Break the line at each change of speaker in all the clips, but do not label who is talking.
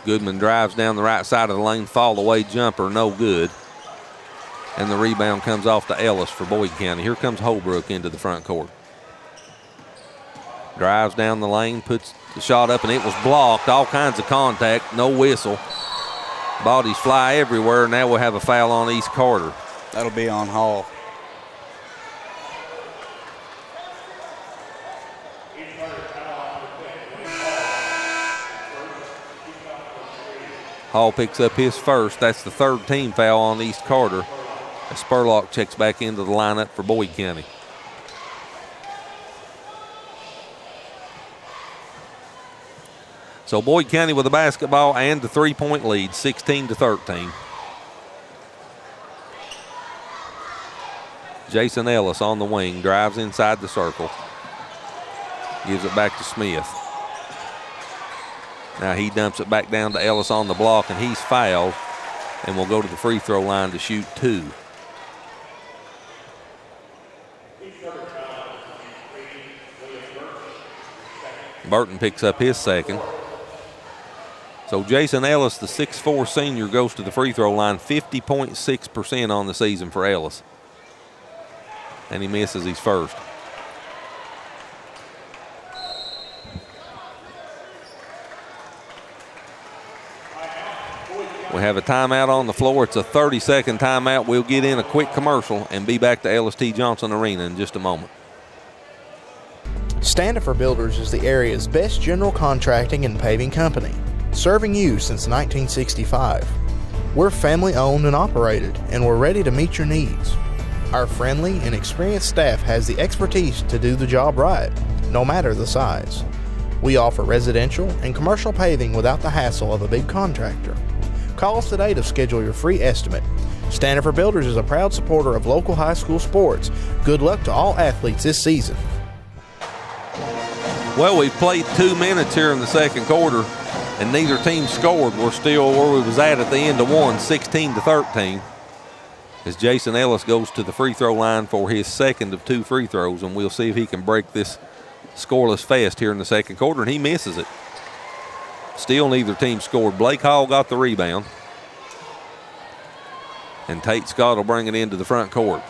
Goodman drives down the right side of the lane, fall away jumper, no good. And the rebound comes off to Ellis for Boyd County. Here comes Holbrook into the front court. Drives down the lane, puts the shot up, and it was blocked. All kinds of contact, no whistle. Bodies fly everywhere. Now we'll have a foul on East Carter.
That'll be on Hall.
Hall picks up his first. That's the third team foul on East Carter. As Spurlock checks back into the lineup for Boyd County. So Boyd County with the basketball and the three-point lead, 16-13. Jason Ellis on the wing, drives inside the circle. Gives it back to Smith. Now he dumps it back down to Ellis on the block, and he's fouled and will go to the free throw line to shoot two. Burton picks up his second. So Jason Ellis, the 6'4 senior, goes to the free throw line, 50.6% on the season for Ellis. And he misses his first. We have a timeout on the floor. It's a 30-second timeout. We'll get in a quick commercial and be back to LST Johnson Arena in just a moment.
Standifer Builders is the area's best general contracting and paving company, serving you since 1965. We're family owned and operated, and we're ready to meet your needs. Our friendly and experienced staff has the expertise to do the job right, no matter the size. We offer residential and commercial paving without the hassle of a big contractor. Call us today to schedule your free estimate. Standifer Builders is a proud supporter of local high school sports. Good luck to all athletes this season.
Well, we've played 2 minutes here in the second quarter, and neither team scored. We're still where we was at the end of one, 16-13. As Jason Ellis goes to the free throw line for his second of 2 free throws, and we'll see if he can break this scoreless fast here in the second quarter, and he misses it. Still neither team scored. Blake Hall got the rebound. And Tate Scott will bring it into the front court.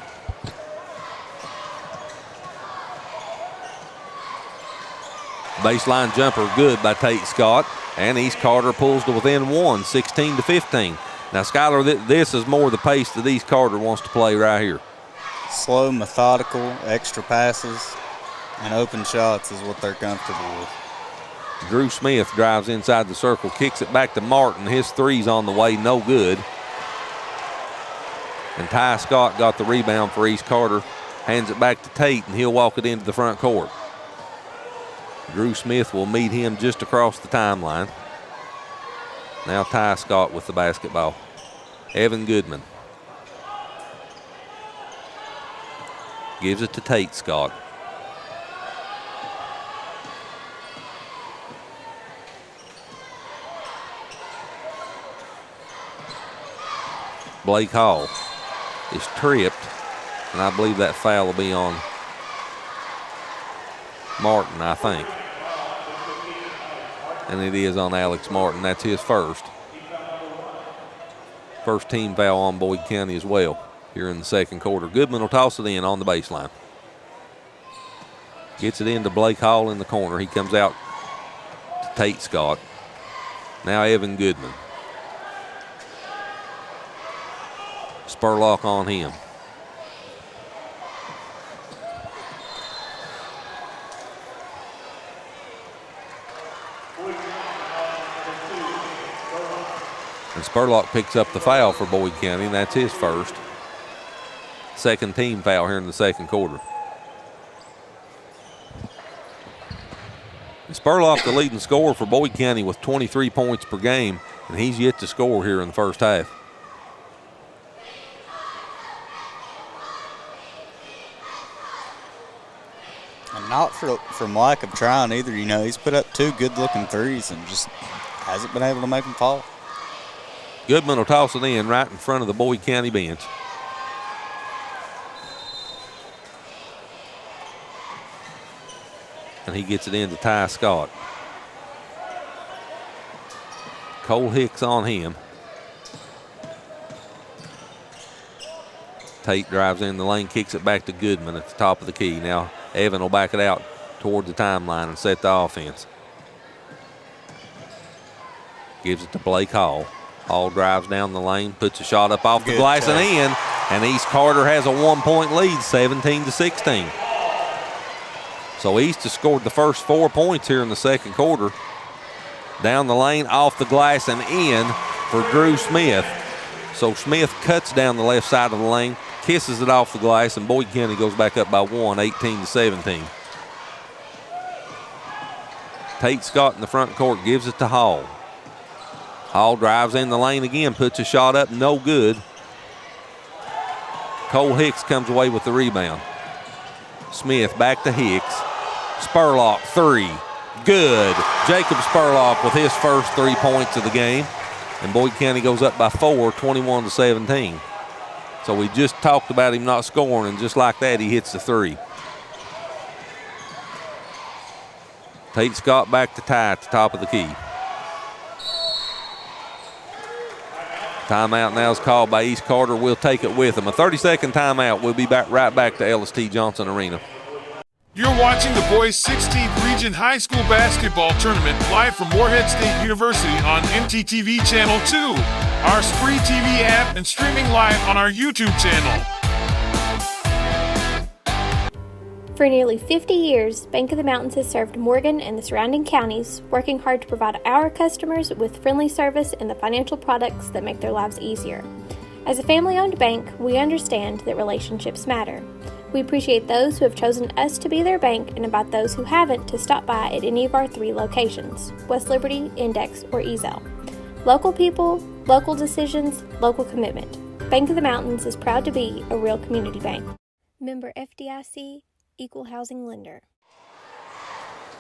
Baseline jumper good by Tate Scott. And East Carter pulls to within 1, 16-15. Now, Skylar, this is more the pace that East Carter wants to play right here.
Slow, methodical, extra passes, and open shots is what they're comfortable with.
Drew Smith drives inside the circle, kicks it back to Martin. His three's on the way, no good. And Ty Scott got the rebound for East Carter, hands it back to Tate, and he'll walk it into the front court. Drew Smith will meet him just across the timeline. Now Ty Scott with the basketball. Evan Goodman gives it to Tate Scott. Blake Hall is tripped, and I believe that foul will be on Martin, I think. And it is on Alex Martin. That's his first. First team foul on Boyd County as well here in the second quarter. Goodman will toss it in on the baseline. Gets it into Blake Hall in the corner. He comes out to Tate Scott. Now Evan Goodman. Spurlock on him. And Spurlock picks up the foul for Boyd County, and that's his first. Second team foul here in the second quarter. And Spurlock, the leading scorer for Boyd County with 23 points per game, and he's yet to score here in the first half.
And not from lack of trying either. You know, he's put up 2 good-looking threes and just hasn't been able to make them fall.
Goodman will toss it in right in front of the Boyd County bench. And he gets it into Ty Scott. Cole Hicks on him. Tate drives in the lane, kicks it back to Goodman at the top of the key. Now Evan will back it out toward the timeline and set the offense. Gives it to Blake Hall. Hall drives down the lane, puts a shot up off the glass and in, and East Carter has a 1-point lead, 17-16. So East has scored the first 4 points here in the second quarter. Down the lane, off the glass and in for Drew Smith. So Smith cuts down the left side of the lane, kisses it off the glass, and Boyd County goes back up by 1, 18-17. Tate Scott in the front court gives it to Hall. Hall drives in the lane again, puts a shot up, no good. Cole Hicks comes away with the rebound. Smith back to Hicks. Spurlock, 3. Good. Jacob Spurlock with his first 3 points of the game. And Boyd County goes up by 4, 21-17. So we just talked about him not scoring, and just like that, he hits the 3. Tate Scott back to tie at the top of the key. Timeout now is called by East Carter. We'll take it with them. A 30-second timeout. We'll be back right back to LST Johnson Arena.
You're watching the boys' 16th Region High School Basketball Tournament live from Morehead State University on MTTV Channel 2, our Spree TV app, and streaming live on our YouTube channel.
For nearly 50 years, Bank of the Mountains has served Morgan and the surrounding counties, working hard to provide our customers with friendly service and the financial products that make their lives easier. As a family-owned bank, we understand that relationships matter. We appreciate those who have chosen us to be their bank and invite those who haven't to stop by at any of our 3 locations, West Liberty, Index, or Ezel. Local people, local decisions, local commitment. Bank of the Mountains is proud to be a real community bank. Member FDIC, Equal Housing Lender.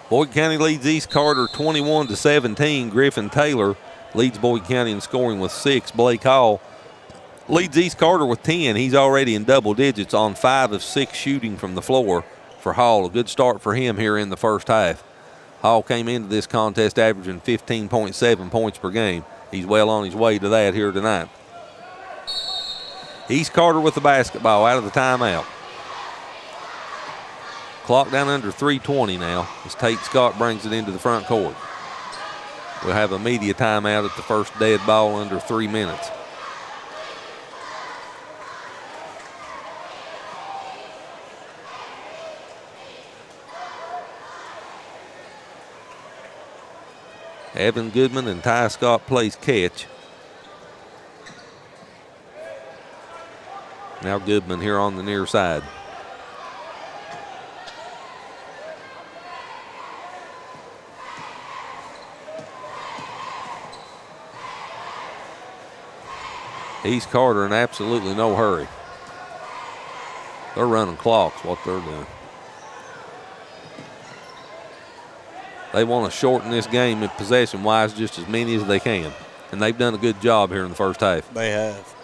Boyd County leads East Carter 21-17. Griffin Taylor leads Boyd County in scoring with 6. Blake Hall leads East Carter with 10. He's already in double digits on 5 of 6 shooting from the floor for Hall. A good start for him here in the first half. Hall came into this contest averaging 15.7 points per game. He's well on his way to that here tonight. East Carter with the basketball out of the timeout. Clock down under 3:20 now as Tate Scott brings it into the front court. We'll have a media timeout at the first dead ball under 3 minutes. Evan Goodman and Ty Scott plays catch. Now Goodman here on the near side. East Carter in absolutely no hurry. They're running clocks, what they're doing. They want to shorten this game in possession-wise just as many as they can. And they've done a good job here in the first half.
They have.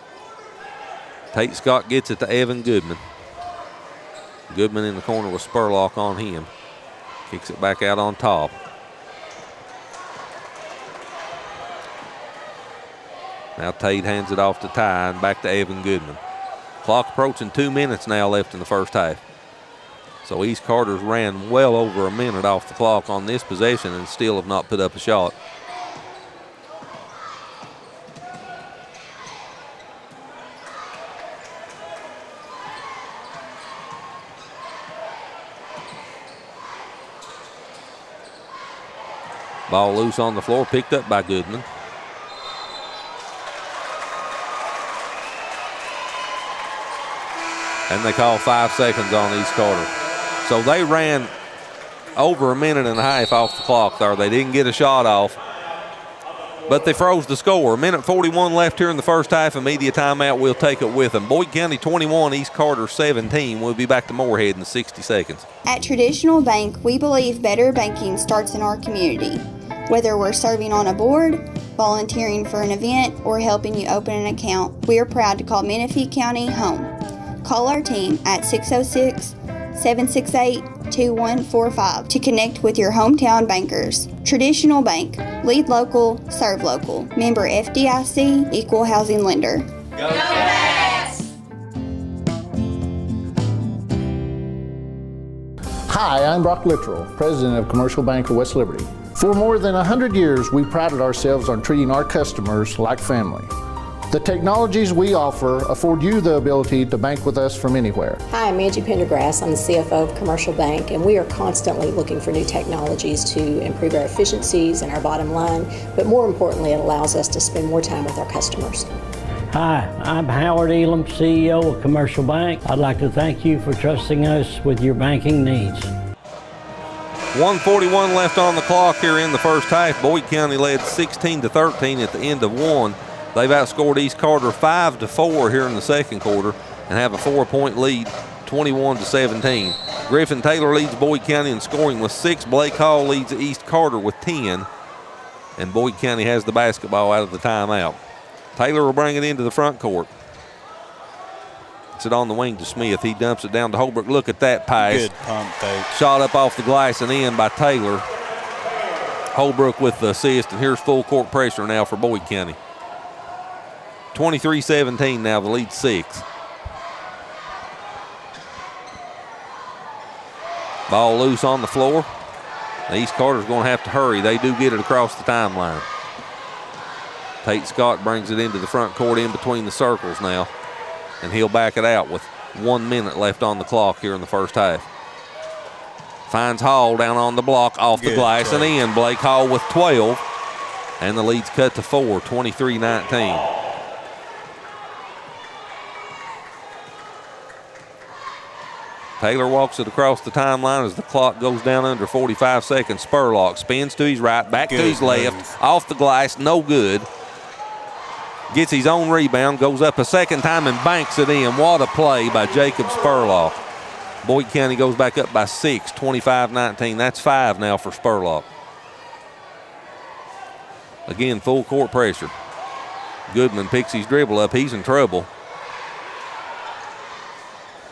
Tate Scott gets it to Evan Goodman. Goodman in the corner with Spurlock on him. Kicks it back out on top. Now Tate hands it off to Ty and back to Evan Goodman. Clock approaching 2 minutes now left in the first half. So East Carter's ran well over a minute off the clock on this possession and still have not put up a shot. Ball loose on the floor, picked up by Goodman. And they call 5 seconds on East Carter. So they ran over a minute and a half off the clock there. They didn't get a shot off, but they froze the score. 1:41 left here in the first half. A media timeout. We'll take it with them. Boyd County 21, East Carter 17. We'll be back to Morehead in 60 seconds.
At Traditional Bank, we believe better banking starts in our community. Whether we're serving on a board, volunteering for an event, or helping you open an account, we are proud to call Menifee County home. Call our team at 606-768 888-2145 to connect with your hometown bankers. Traditional Bank. Lead local, serve local. Member FDIC, Equal Housing Lender.
Go Pats!
Hi, I'm Brock Littrell, President of Commercial Bank of West Liberty. For more than 100 years, we prided ourselves on treating our customers like family. The technologies we offer afford you the ability to bank with us from anywhere.
Hi, I'm Angie Pendergrass. I'm the CFO of Commercial Bank, and we are constantly looking for new technologies to improve our efficiencies and our bottom line, but more importantly, it allows us to spend more time with our customers.
Hi, I'm Howard Elam, CEO of Commercial Bank. I'd like to thank you for trusting us with your banking needs.
1:41 left on the clock here in the first half. Boyd County led 16-13 at the end of one. They've outscored East Carter 5-4 here in the second quarter and have a 4-point lead, 21-17. Griffin Taylor leads Boyd County in scoring with 6. Blake Hall leads East Carter with 10. And Boyd County has the basketball out of the timeout. Taylor will bring it into the front court. It's it on the wing to Smith. He dumps it down to Holbrook. Look at that pass.
Good pump fake.
Shot up off the glass and in by Taylor. Holbrook with the assist, and here's full court pressure now for Boyd County. 23-17 now, the lead 6. Ball loose on the floor. East Carter's going to have to hurry. They do get it across the timeline. Tate Scott brings it into the front court in between the circles now, and he'll back it out with 1 minute left on the clock here in the first half. Finds Hall down on the block, off the glass and in. Blake Hall with 12, and the lead's cut to 4, 23-19. Taylor walks it across the timeline as the clock goes down under 45 seconds. Spurlock spins to his right, back to his left, off the glass, no good. Gets his own rebound, goes up a second time and banks it in. What a play by Jacob Spurlock. Boyd County goes back up by 6, 25-19. That's 5 now for Spurlock. Again, full court pressure. Goodman picks his dribble up. He's in trouble.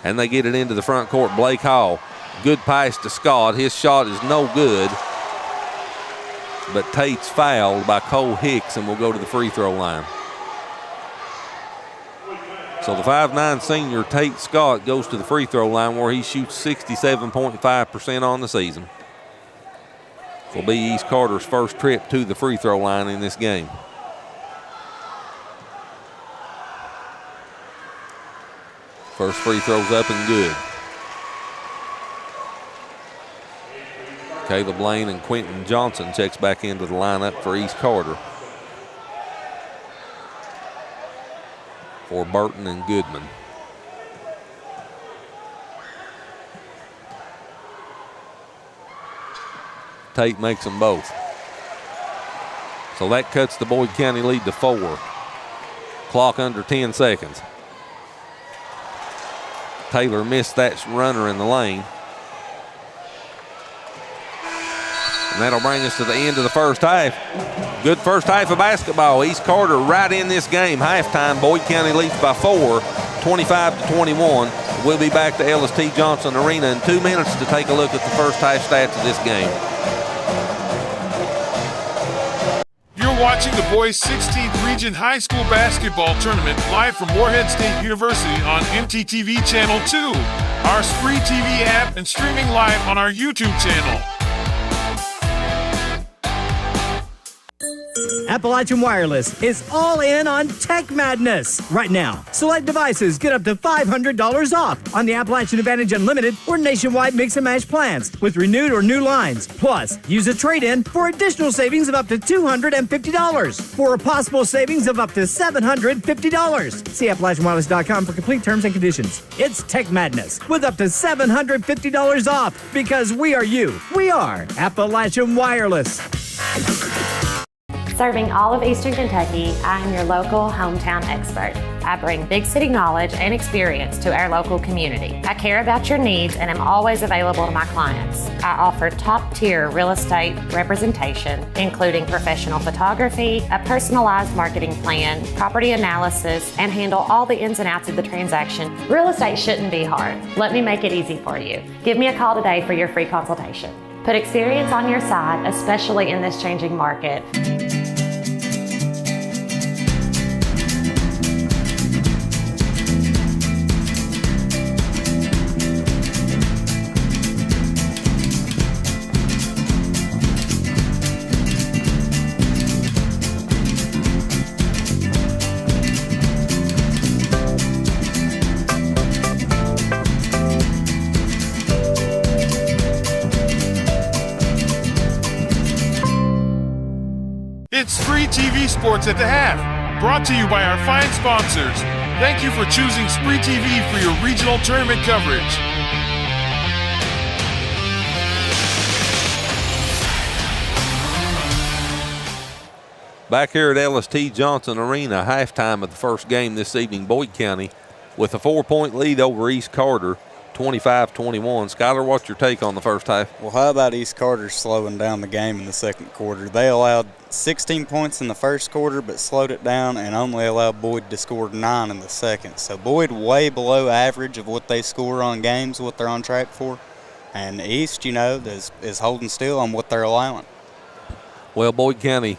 And they get it into the front court. Blake Hall. Good pass to Scott. His shot is no good. But Tate's fouled by Cole Hicks and will go to the free throw line. So the 5'9" senior Tate Scott goes to the free throw line where he shoots 67.5% on the season. Will be East Carter's first trip to the free throw line in this game. First free throw's up and good. Caleb Lane and Quentin Johnson checks back into the lineup for East Carter. For Burton and Goodman. Tate makes them both. So that cuts the Boyd County lead to 4. Clock under 10 seconds. Taylor missed that runner in the lane. And that'll bring us to the end of the first half. Good first half of basketball. East Carter right in this game. Halftime, Boyd County leads by 4, 25-21. We'll be back to Ellis T. Johnson Arena in 2 minutes to take a look at the first half stats of this game.
You're watching the boys 16th Region High School Basketball Tournament live from Morehead State University on MTTV Channel 2, our Spree TV app, and streaming live on our YouTube channel.
Appalachian Wireless is all in on Tech Madness right now. Select devices get up to $500 off on the Appalachian Advantage Unlimited or nationwide mix and match plans with renewed or new lines. Plus, use a trade-in for additional savings of up to $250 for a possible savings of up to $750. See AppalachianWireless.com for complete terms and conditions. It's Tech Madness with up to $750 off because we are you. We are Appalachian Wireless.
Serving all of Eastern Kentucky, I am your local hometown expert. I bring big city knowledge and experience to our local community. I care about your needs and am always available to my clients. I offer top-tier real estate representation, including professional photography, a personalized marketing plan, property analysis, and handle all the ins and outs of the transaction. Real estate shouldn't be hard. Let me make it easy for you. Give me a call today for your free consultation. Put experience on your side, especially in this changing market.
It's free TV sports at the half, brought to you by our fine sponsors. Thank you for choosing Spree TV for your regional tournament coverage.
Back here at LST Johnson Arena, halftime of the first game this evening, Boyd County with a 4-point lead over East Carter, 25-21. Skyler, what's your take on the first half?
Well, how about East Carter slowing down the game in the second quarter? They allowed 16 points in the first quarter, but slowed it down and only allowed Boyd to score 9 in the second. So Boyd way below average of what they score on games, what they're on track for. And East, is holding still on what they're allowing.
Well, Boyd County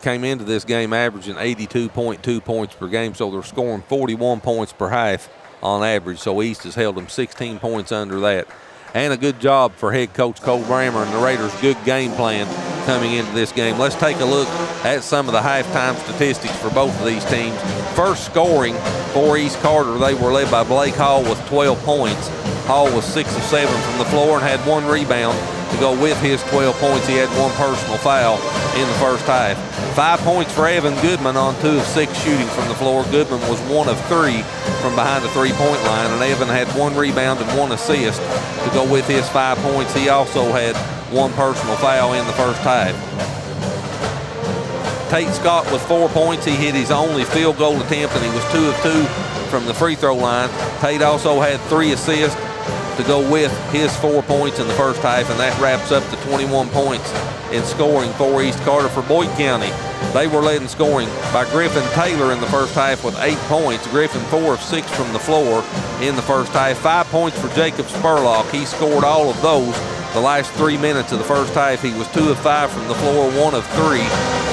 came into this game averaging 82.2 points per game, so they're scoring 41 points per half on average. So East has held them 16 points under that. And a good job for head coach Cole Brammer and the Raiders. Good game plan coming into this game. Let's take a look at some of the halftime statistics for both of these teams. First scoring for East Carter, they were led by Blake Hall with 12 points. Hall was 6 of 7 from the floor and had 1 rebound to go with his 12 points. He had 1 personal foul in the first half. 5 points for Evan Goodman on 2 of 6 shooting from the floor. Goodman was 1 of 3 from behind the three-point line, and Evan had 1 rebound and 1 assist to go with his 5 points. He also had 1 personal foul in the first half. Tate Scott with 4 points. He hit his only field goal attempt, and he was 2 of 2 from the free throw line. Tate also had 3 assists to go with his 4 points in the first half, and that wraps up to 21 points in scoring for East Carter. For Boyd County, they were led in scoring by Griffin Taylor in the first half with 8 points. Griffin 4 of 6 from the floor in the first half. 5 points for Jacob Spurlock. He scored all of those the last 3 minutes of the first half. He was 2 of 5 from the floor, 1 of 3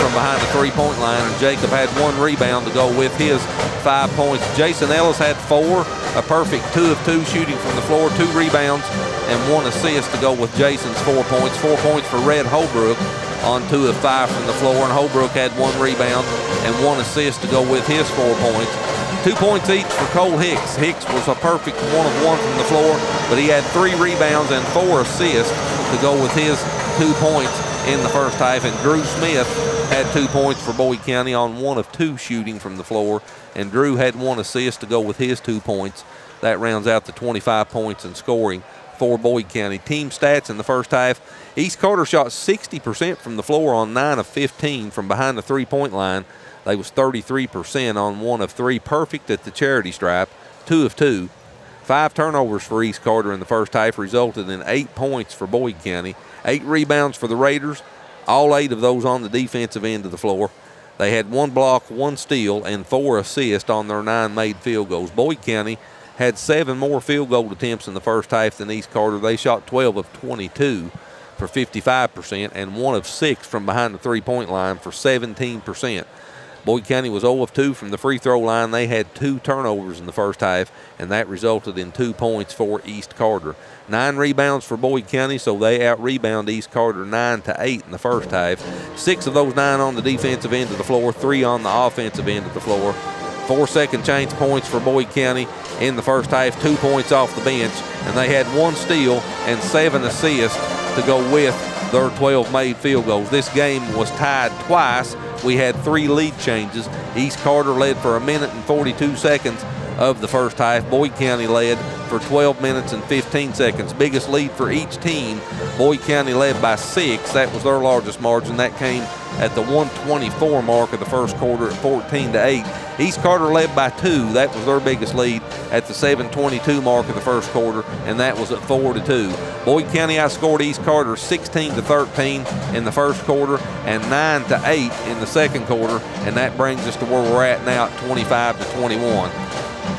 from behind the three-point line, and Jacob had 1 rebound to go with his 5 points. Jason Ellis had 4, a perfect 2 of 2 shooting from the floor, 2 rebounds, and 1 assist to go with Jason's 4 points. 4 points for Red Holbrook on 2 of 5 from the floor, and Holbrook had 1 rebound and 1 assist to go with his 4 points. 2 points each for Cole Hicks. Hicks was a perfect 1 of 1 from the floor, but he had 3 rebounds and 4 assists to go with his 2 points in the first half. And Drew Smith had 2 points for Boyd County on 1 of 2 shooting from the floor, and Drew had 1 assist to go with his 2 points. That rounds out to 25 points in scoring for Boyd County. Team stats in the first half: East Carter shot 60% from the floor on 9 of 15 from behind the three-point line. They was 33% on 1 of 3, perfect at the charity stripe, 2 of 2. 5 turnovers for East Carter in the first half resulted in 8 points for Boyd County. 8 rebounds for the Raiders, all 8 of those on the defensive end of the floor. They had 1 block, 1 steal, and 4 assists on their 9 made field goals. Boyd County had 7 more field goal attempts in the first half than East Carter. They shot 12 of 22 for 55% and 1 of 6 from behind the three-point line for 17%. Boyd County was 0 of 2 from the free throw line. They had 2 turnovers in the first half, and that resulted in 2 points for East Carter. 9 rebounds for Boyd County, so they out-rebound East Carter 9-8 in the first half. 6 of those 9 on the defensive end of the floor, 3 on the offensive end of the floor. 4 second chance points for Boyd County in the first half, 2 points off the bench, and they had 1 steal and 7 assists to go with their 12 made field goals. This game was tied twice. We had 3 lead changes. East Carter led for 1 minute and 42 seconds of the first half. Boyd County led for 12 minutes and 15 seconds. Biggest lead for each team. Boyd County led by 6. That was their largest margin. That came at the 1:24 mark of the first quarter at 14-8. East Carter led by 2. That was their biggest lead at the 7:22 mark of the first quarter, and that was at 4-2. Boyd County outscored East Carter 16-13 in the first quarter and 9-8 in the second quarter, and that brings us to where we're at now at 25-21.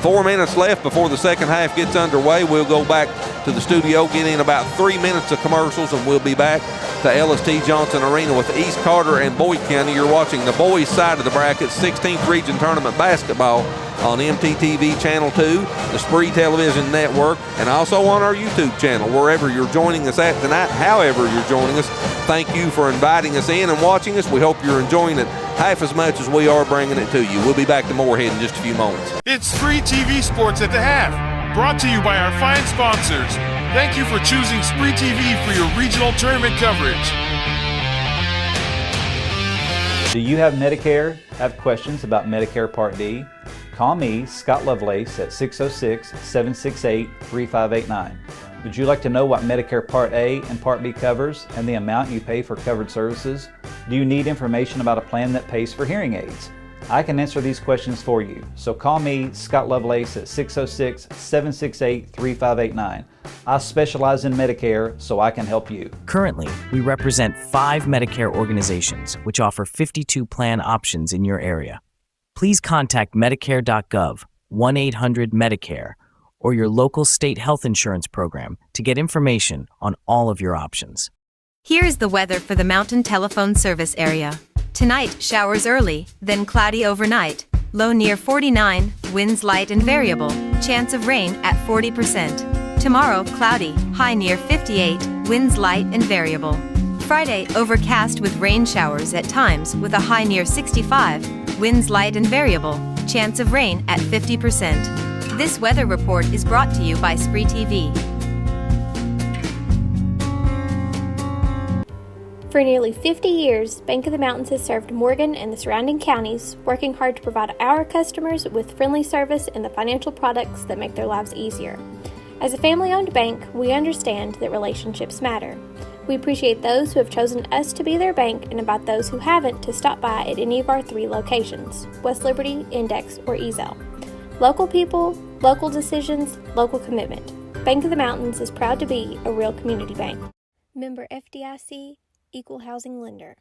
4 minutes left before the second half gets underway. We'll go back to the studio, get in about 3 minutes of commercials, and we'll be back to L.S.T. Johnson Arena with East Carter and Boyd County. You're watching the boys' side of the bracket, 16th Region Tournament basketball on MTTV Channel 2, the Spree Television Network, and also on our YouTube channel, wherever you're joining us at tonight, however you're joining us. Thank you for inviting us in and watching us. We hope you're enjoying it half as much as we are bringing it to you. We'll be back to Morehead in just a few moments.
It's Spree TV Sports at the half, brought to you by our fine sponsors. Thank you for choosing Spree TV for your regional tournament coverage.
Do you have Medicare? Have questions about Medicare Part D? Call me, Scott Lovelace, at 606-768-3589. Would you like to know what Medicare Part A and Part B covers and the amount you pay for covered services? Do you need information about a plan that pays for hearing aids? I can answer these questions for you. So call me, Scott Lovelace, at 606-768-3589. I specialize in Medicare, so I can help you.
Currently, we represent 5 Medicare organizations, which offer 52 plan options in your area. Please contact Medicare.gov, 1-800-MEDICARE, or your local state health insurance program to get information on all of your options.
Here's the weather for the Mountain Telephone Service area. Tonight, showers early, then cloudy overnight. Low near 49, winds light and variable, chance of rain at 40%. Tomorrow, cloudy, high near 58, winds light and variable. Friday, overcast with rain showers at times with a high near 65, winds light and variable, chance of rain at 50%. This weather report is brought to you by Spree TV.
For nearly 50 years, Bank of the Mountains has served Morgan and the surrounding counties, working hard to provide our customers with friendly service and the financial products that make their lives easier. As a family-owned bank, we understand that relationships matter. We appreciate those who have chosen us to be their bank and invite those who haven't to stop by at any of our 3 locations, West Liberty, Index, or Ezel. Local people, local decisions, local commitment. Bank of the Mountains is proud to be a real community bank. Member FDIC, Equal Housing Lender.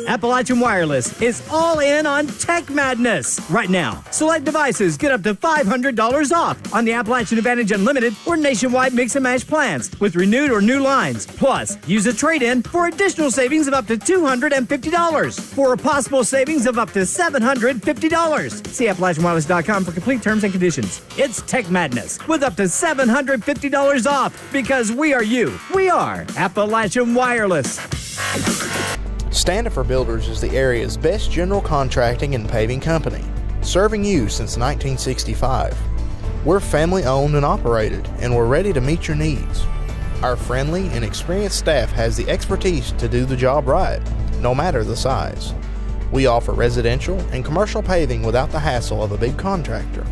Appalachian Wireless is all in on Tech Madness. Right now, select devices get up to $500 off on the Appalachian Advantage Unlimited or nationwide mix and match plans with renewed or new lines. Plus, use a trade-in for additional savings of up to $250 for a possible savings of up to $750. See AppalachianWireless.com for complete terms and conditions. It's Tech Madness with up to $750 off because we are you. We are Appalachian Wireless.
Standifer Builders is the area's best general contracting and paving company, serving you since 1965. We're family owned and operated, and we're ready to meet your needs. Our friendly and experienced staff has the expertise to do the job right, no matter the size. We offer residential and commercial paving without the hassle of a big contractor.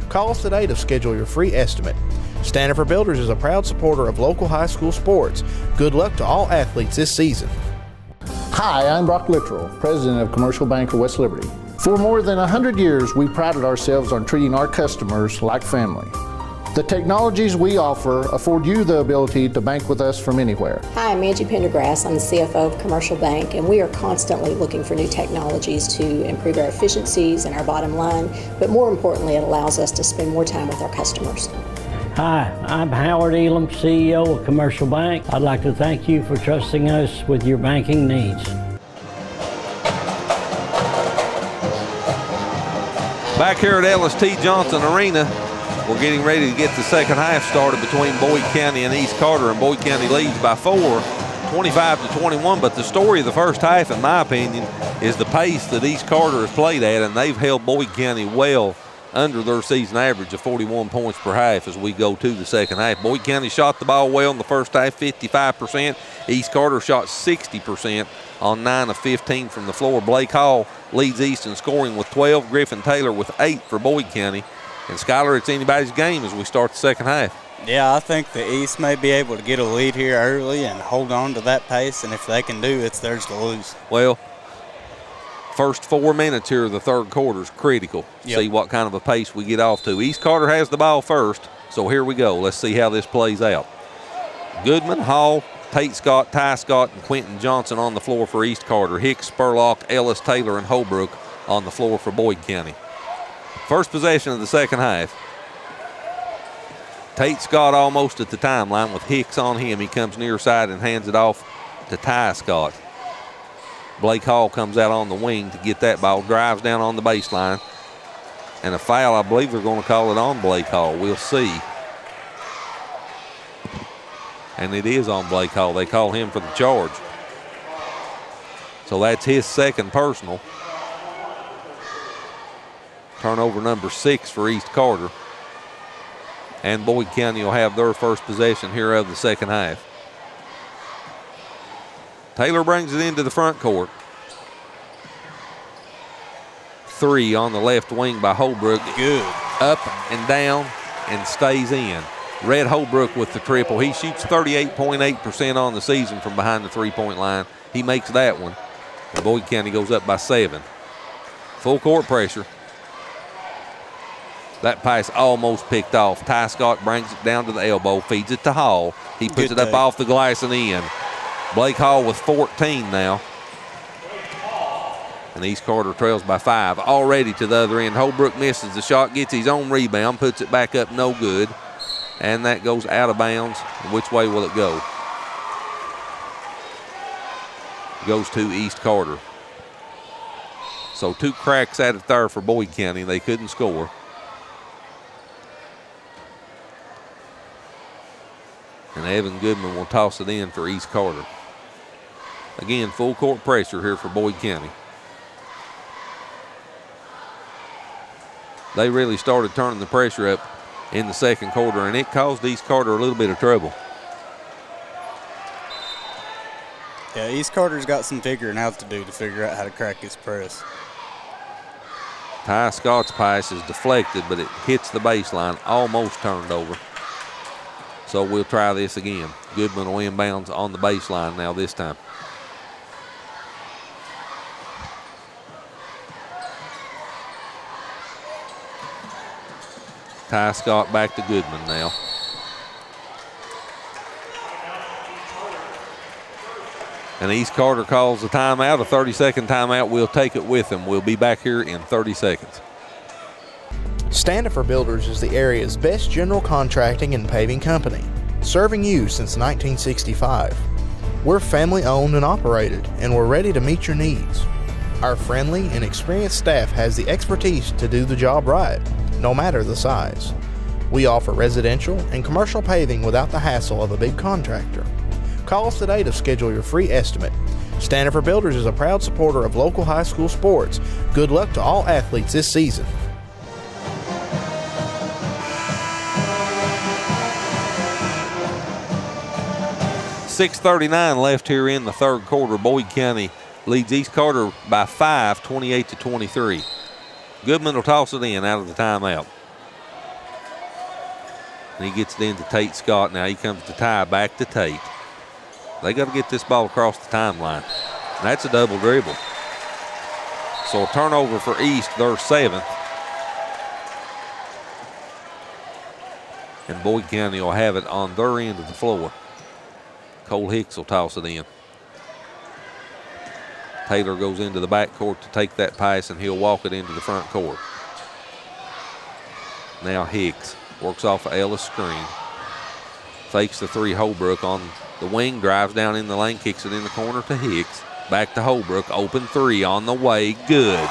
Call us today to schedule your free estimate. Standifer Builders is a proud supporter of local high school sports. Good luck to all athletes this season.
Hi, I'm Brock Littrell, President of Commercial Bank of West Liberty. For more than 100 years, we prided ourselves on treating our customers like family. The technologies we offer afford you the ability to bank with us from anywhere.
Hi, I'm Angie Pendergrass. I'm the CFO of Commercial Bank, and we are constantly looking for new technologies to improve our efficiencies and our bottom line, but more importantly, it allows us to spend more time with our customers.
Hi, I'm Howard Elam, CEO of Commercial Bank. I'd like to thank you for trusting us with your banking needs.
Back here at L.S.T. Johnson Arena, we're getting ready to get the second half started between Boyd County and East Carter, and Boyd County leads by 4, 25-21. But the story of the first half, in my opinion, is the pace that East Carter has played at, and they've held Boyd County well under their season average of 41 points per half as we go to the second half. Boyd County shot the ball well in the first half, 55%. East Carter shot 60% on 9 of 15 from the floor. Blake Hall leads East in scoring with 12. Griffin Taylor with 8 for Boyd County. And Skylar, it's anybody's game as we start the second half.
Yeah, I think the East may be able to get a lead here early and hold on to that pace, and if they can do it, it's theirs to lose.
Well, first 4 minutes here of the third quarter is critical.
Yep.
See what kind of a pace we get off to. East Carter has the ball first, so here we go. Let's see how this plays out. Goodman, Hall, Tate Scott, Ty Scott, and Quentin Johnson on the floor for East Carter. Hicks, Spurlock, Ellis, Taylor, and Holbrook on the floor for Boyd County. First possession of the second half. Tate Scott almost at the timeline with Hicks on him. He comes near side and hands it off to Ty Scott. Blake Hall comes out on the wing to get that ball, drives down on the baseline. And a foul, I believe they're going to call it on Blake Hall. We'll see. And it is on Blake Hall. They call him for the charge. So that's his second personal. Turnover number 6 for East Carter. And Boyd County will have their first possession here of the second half. Taylor brings it into the front court. 3 on the left wing by Holbrook.
Good.
Up and down and stays in. Red Holbrook with the triple. He shoots 38.8% on the season from behind the three-point line. He makes that one. And Boyd County goes up by 7. Full court pressure. That pass almost picked off. Ty Scott brings it down to the elbow, feeds it to Hall. He puts it up off the glass and in. Blake Hall with 14 now. And East Carter trails by 5. Already to the other end. Holbrook misses the shot, gets his own rebound, puts it back up, no good. And that goes out of bounds. Which way will it go? It goes to East Carter. So 2 cracks at it there for Boyd County. They couldn't score. And Evan Goodman will toss it in for East Carter. Again, full court pressure here for Boyd County. They really started turning the pressure up in the second quarter, and it caused East Carter a little bit of trouble.
Yeah, East Carter's got some figuring out to do to figure out how to crack his press.
Ty Scott's pass is deflected, but it hits the baseline, almost turned over. So we'll try this again. Goodman will inbounds on the baseline now this time. Ty Scott back to Goodman now. And East Carter calls the timeout, a 30-second timeout. We'll take it with them. We'll be back here in 30 seconds.
Standifer Builders is the area's best general contracting and paving company, serving you since 1965. We're family owned and operated, and we're ready to meet your needs. Our friendly and experienced staff has the expertise to do the job right, no matter the size. We offer residential and commercial paving without the hassle of a big contractor. Call us today to schedule your free estimate. Standifer Builders is a proud supporter of local high school sports. Good luck to all athletes this season.
.639 left here in the third quarter. Boyd County leads East Carter by 5, 28-23. Goodman will toss it in out of the timeout. And he gets it into Tate Scott. Now he comes to Ty, back to Tate. They got to get this ball across the timeline. And that's a double dribble. So a turnover for East, their 7th. And Boyd County will have it on their end of the floor. Cole Hicks will toss it in. Taylor goes into the backcourt to take that pass, and he'll walk it into the front court. Now Hicks works off of Ellis' screen. Fakes the 3 Holbrook on the wing, drives down in the lane, kicks it in the corner to Hicks. Back to Holbrook, open 3 on the way, good.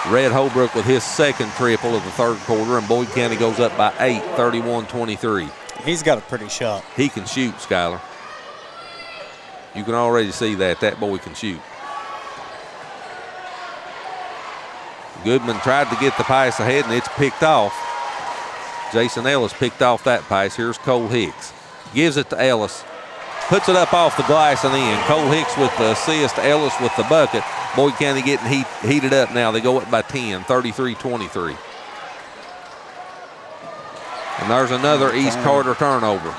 Red Holbrook with his second triple of the third quarter, and Boyd County goes up by 8, 31-23.
He's got a pretty shot.
He can shoot, Skylar. You can already see that boy can shoot. Goodman tried to get the pass ahead, and it's picked off. Jason Ellis picked off that pass. Here's Cole Hicks. Gives it to Ellis. Puts it up off the glass and in. Cole Hicks with the assist. Ellis with the bucket. Boyd County getting heated up now. They go up by 10, 33-23. And there's another East Carter turnover.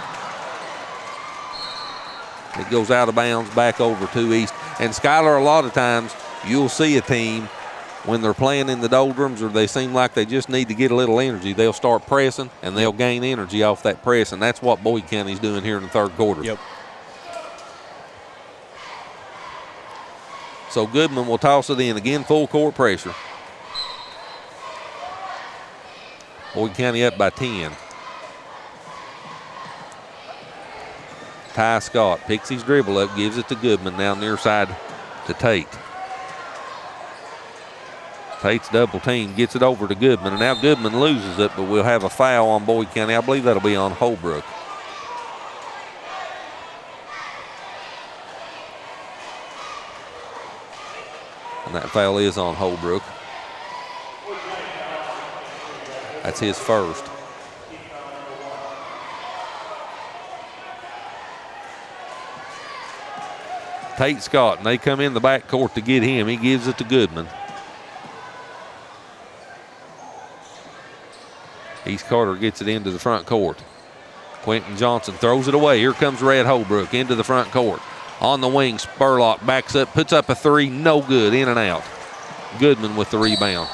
It goes out of bounds back over to East. And Schuyler, a lot of times, you'll see a team when they're playing in the doldrums or they seem like they just need to get a little energy, they'll start pressing and they'll gain energy off that press, and that's what Boyd County's doing here in the third quarter.
Yep.
So Goodman will toss it in. Again, full court pressure. Boyd County up by 10. Ty Scott picks his dribble up, gives it to Goodman, now near side to Tate. Tate's double team, gets it over to Goodman, and now Goodman loses it, but we'll have a foul on Boyd County. I believe that'll be on Holbrook. And that foul is on Holbrook. That's his first. Tate Scott, and they come in the backcourt to get him. He gives it to Goodman. East Carter gets it into the front court. Quentin Johnson throws it away. Here comes Red Holbrook into the front court. On the wing, Spurlock backs up, puts up a three, no good, in and out. Goodman with the rebound.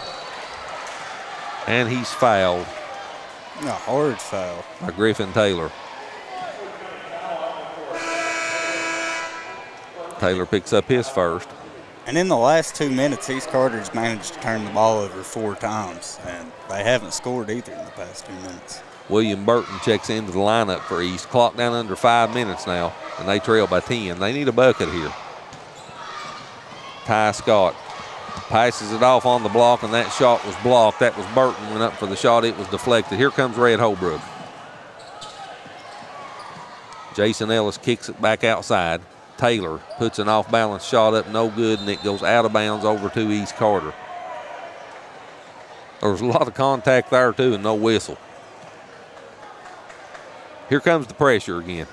And he's fouled.
A hard foul.
By Griffin Taylor. Taylor picks up his first.
And in the last 2 minutes, East Carter's managed to turn the ball over 4 times, and they haven't scored either in the past 2 minutes.
William Burton checks into the lineup for East. Clock down under 5 minutes now, and they trail by 10. They need a bucket here. Ty Scott passes it off on the block, and that shot was blocked. That was Burton, went up for the shot. It was deflected. Here comes Red Holbrook. Jason Ellis kicks it back outside. Taylor puts an off-balance shot up, no good, and it goes out of bounds over to East Carter. There was a lot of contact there, too, and no whistle. Here comes the pressure again.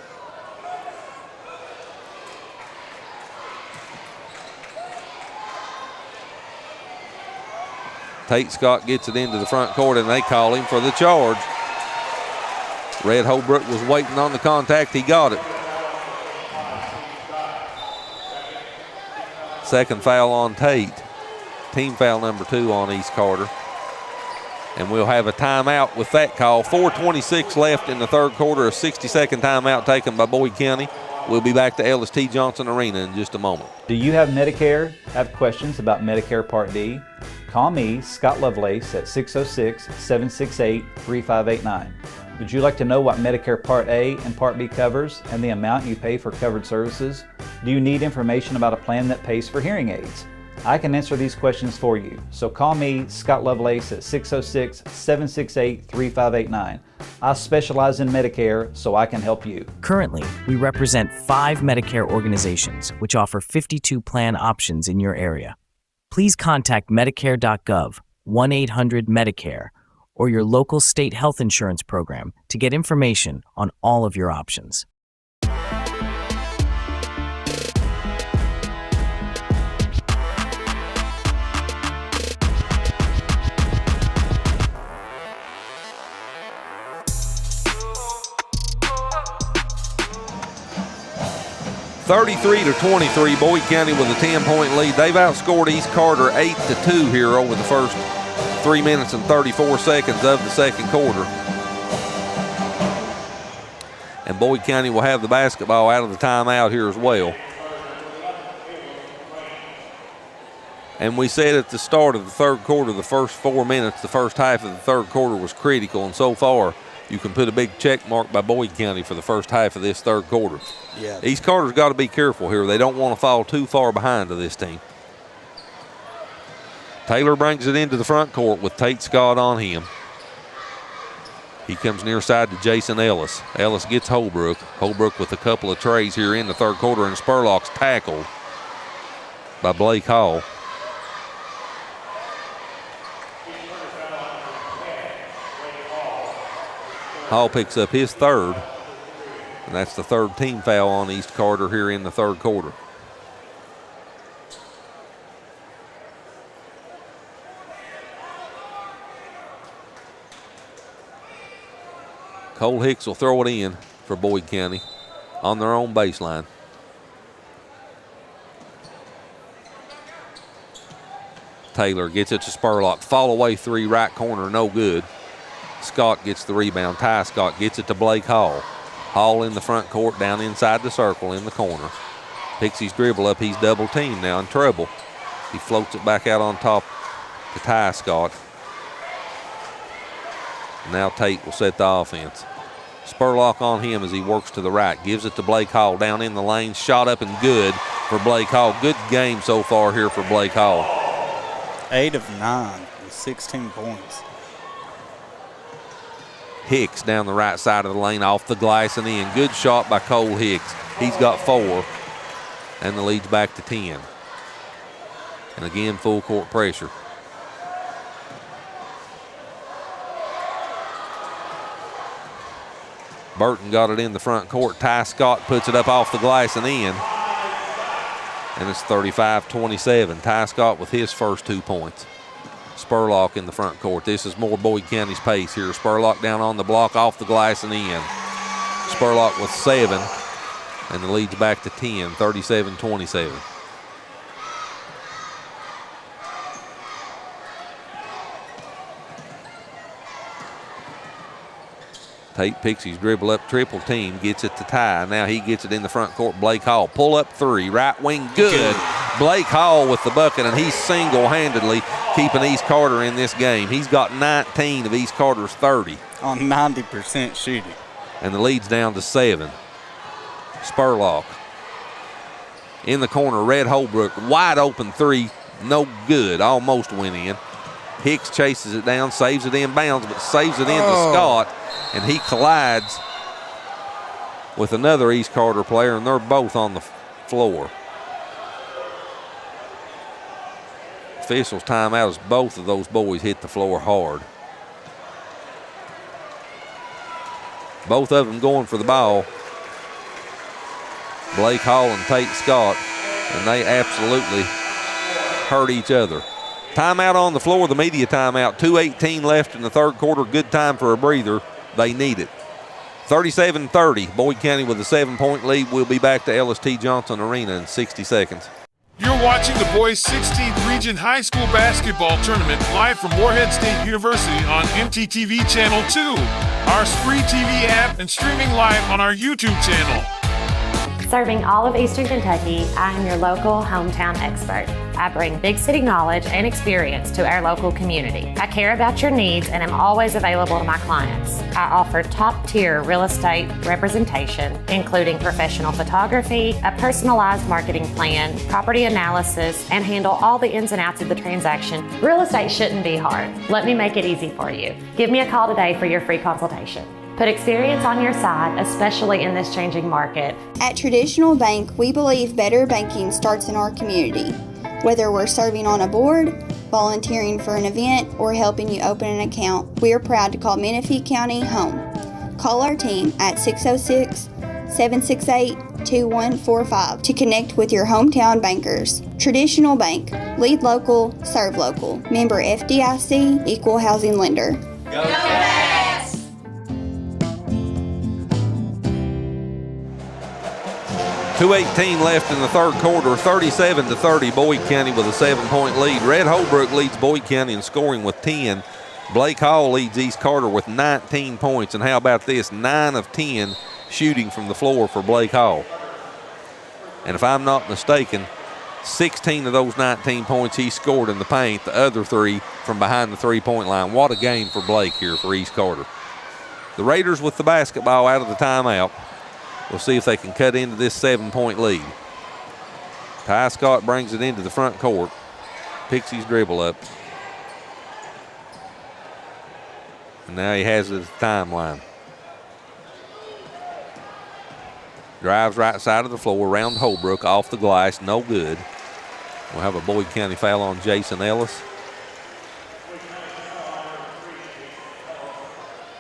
Tate Scott gets it into the front court, and they call him for the charge. Red Holbrook was waiting on the contact. He got it. Second foul on Tate. Team foul number 2 on East Carter. And we'll have a timeout with that call. 4:26 left in the third quarter. A 60-second timeout taken by Boyd County. We'll be back to Ellis T. Johnson Arena in just a moment.
Do you have Medicare? Have questions about Medicare Part D? Call me, Scott Lovelace, at 606-768-3589. Would you like to know what Medicare Part A and Part B covers and the amount you pay for covered services? Do you need information about a plan that pays for hearing aids? I can answer these questions for you. So call me, Scott Lovelace, at 606-768-3589. I specialize in Medicare, so I can help you.
Currently, we represent 5 Medicare organizations which offer 52 plan options in your area. Please contact Medicare.gov, 1-800-MEDICARE, or your local state health insurance program to get information on all of your options.
(33-23), Boyd County with a 10-point lead. They've outscored East Carter 8-2 here over the first 3 minutes and 34 seconds of the second quarter. And Boyd County will have the basketball out of the timeout here as well. And we said at the start of the third quarter, the first 4 minutes, the first half of the third quarter was critical, and so far you can put a big check mark by Boyd County for the first half of this third quarter.
Yeah.
East Carter's got to be careful here. They don't want to fall too far behind to this team. Taylor brings it into the front court with Tate Scott on him. He comes near side to Jason Ellis. Ellis gets Holbrook. Holbrook with a couple of trays here in the third quarter, and Spurlock's tackled by Blake Hall. Hall picks up his third, and that's the third team foul on East Carter here in the third quarter. Cole Hicks will throw it in for Boyd County on their own baseline. Taylor gets it to Spurlock. Fall away three, right corner, no good. Scott gets the rebound. Ty Scott gets it to Blake Hall. Hall in the front court, down inside the circle in the corner. Picks his dribble up. He's double teamed now, in trouble. He floats it back out on top to Ty Scott. Now Tate will set the offense. Spurlock on him as he works to the right. Gives it to Blake Hall down in the lane. Shot up and good for Blake Hall. Good game so far here for Blake Hall.
8 of 9 with 16 points.
Hicks down the right side of the lane, off the glass and in. Good shot by Cole Hicks. He's got 4, and the lead's back to 10. And again, full court pressure. Burton got it in the front court. Ty Scott puts it up off the glass and in. And it's 35-27. Ty Scott with his first 2 points. Spurlock in the front court. This is more Boyd County's pace here. Spurlock down on the block, off the glass and in. Spurlock with 7, and the lead's back to 10, 37-27. Tate picks his dribble up, triple team, gets it to Ty. Now he gets it in the front court. Blake Hall, pull up 3, right wing, good. Blake Hall with the bucket, and he's single-handedly keeping East Carter in this game. He's got 19 of East Carter's 30.
On 90% shooting.
And the lead's down to 7. Spurlock in the corner, Red Holbrook, wide open 3, no good, almost went in. Hicks chases it down, saves it inbounds, but saves it into Scott, and he collides with another East Carter player, and they're both on the floor. Officials timeout as both of those boys hit the floor hard. Both of them going for the ball. Blake Hall and Tate Scott, and they absolutely hurt each other. Timeout on the floor, the media timeout. 2:18 left in the third quarter. Good time for a breather. They need it. 37-30. Boyd County with a 7-point lead. We'll be back to LST Johnson Arena in 60 seconds.
You're watching the boys' 16th Region High School Basketball Tournament live from Morehead State University on MTTV Channel 2, our Spree TV app, and streaming live on our YouTube channel.
Serving all of Eastern Kentucky, I am your local hometown expert. I bring big city knowledge and experience to our local community. I care about your needs and am always available to my clients. I offer top-tier real estate representation, including professional photography, a personalized marketing plan, property analysis, and handle all the ins and outs of the transaction. Real estate shouldn't be hard. Let me make it easy for you. Give me a call today for your free consultation. Put experience on your side, especially in this changing market.
At Traditional Bank, we believe better banking starts in our community. Whether we're serving on a board, volunteering for an event, or helping you open an account, we are proud to call Menifee County home. Call our team at 606-768-2145 to connect with your hometown bankers. Traditional Bank. Lead local, serve local. Member FDIC, Equal Housing Lender.
Go Bats!
2:18 left in the third quarter, 37-30. Boyd County with a 7-point lead. Red Holbrook leads Boyd County in scoring with 10. Blake Hall leads East Carter with 19 points. And how about this? 9 of 10 shooting from the floor for Blake Hall. And if I'm not mistaken, 16 of those 19 points he scored in the paint, the other 3 from behind the three-point line. What a game for Blake here for East Carter. The Raiders with the basketball out of the timeout. We'll see if they can cut into this 7-point lead. Ty Scott brings it into the front court. Picks his dribble up. And now he has it at the timeline. Drives right side of the floor, around Holbrook, off the glass, no good. We'll have a Boyd County foul on Jason Ellis.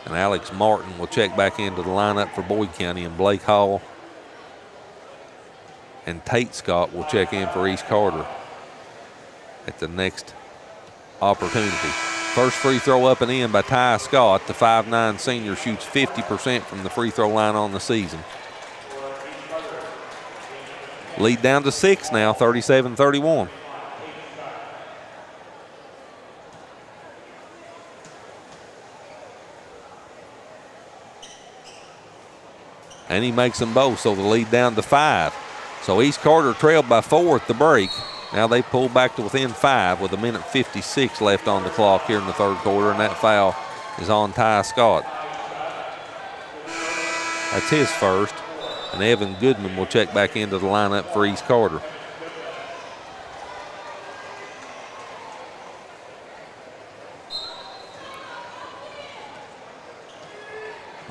And Alex Martin will check back into the lineup for Boyd County, and Blake Hall and Tate Scott will check in for East Carter at the next opportunity. First free throw up and in by Ty Scott. The 5'9" senior shoots 50% from the free throw line on the season. Lead down to 6 now, 37-31. And he makes them both, so the lead down to 5. So East Carter trailed by 4 at the break. Now they pull back to within 5 with 1:56 left on the clock here in the third quarter, and that foul is on Ty Scott. That's his first, and Evan Goodman will check back into the lineup for East Carter.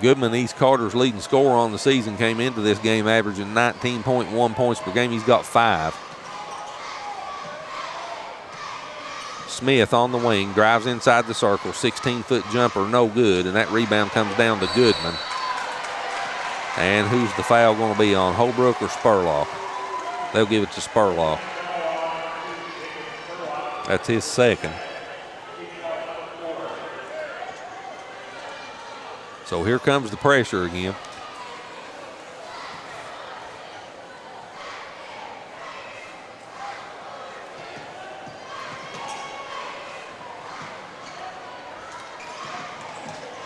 Goodman, East Carter's leading scorer on the season, came into this game averaging 19.1 points per game. He's got 5. Smith on the wing, drives inside the circle, 16-foot jumper, no good, and that rebound comes down to Goodman. And who's the foul going to be on, Holbrook or Spurlock? They'll give it to Spurlock. That's his second. So here comes the pressure again.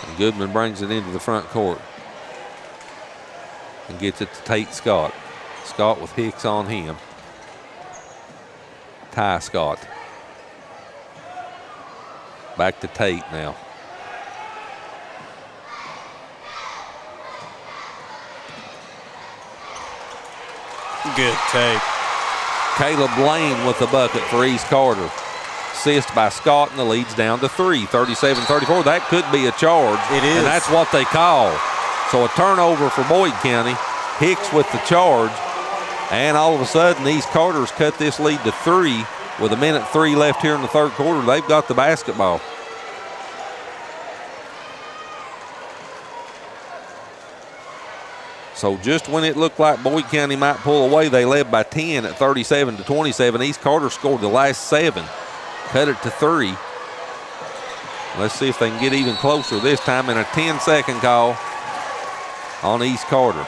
And Goodman brings it into the front court and gets it to Tate Scott. Scott with Hicks on him. Ty Scott. Back to Tate now.
Good take.
Caleb Lane with the bucket for East Carter. Assist by Scott, and the lead's down to 3, 37-34. That could be a charge.
It is.
And that's what they call. So a turnover for Boyd County. Hicks with the charge. And all of a sudden, East Carter's cut this lead to 3 with 1:03 left here in the third quarter. They've got the basketball. So just when it looked like Boyd County might pull away, they led by 10 at 37-27. East Carter scored the last 7, cut it to 3. Let's see if they can get even closer this time, in a 10-second call on East Carter.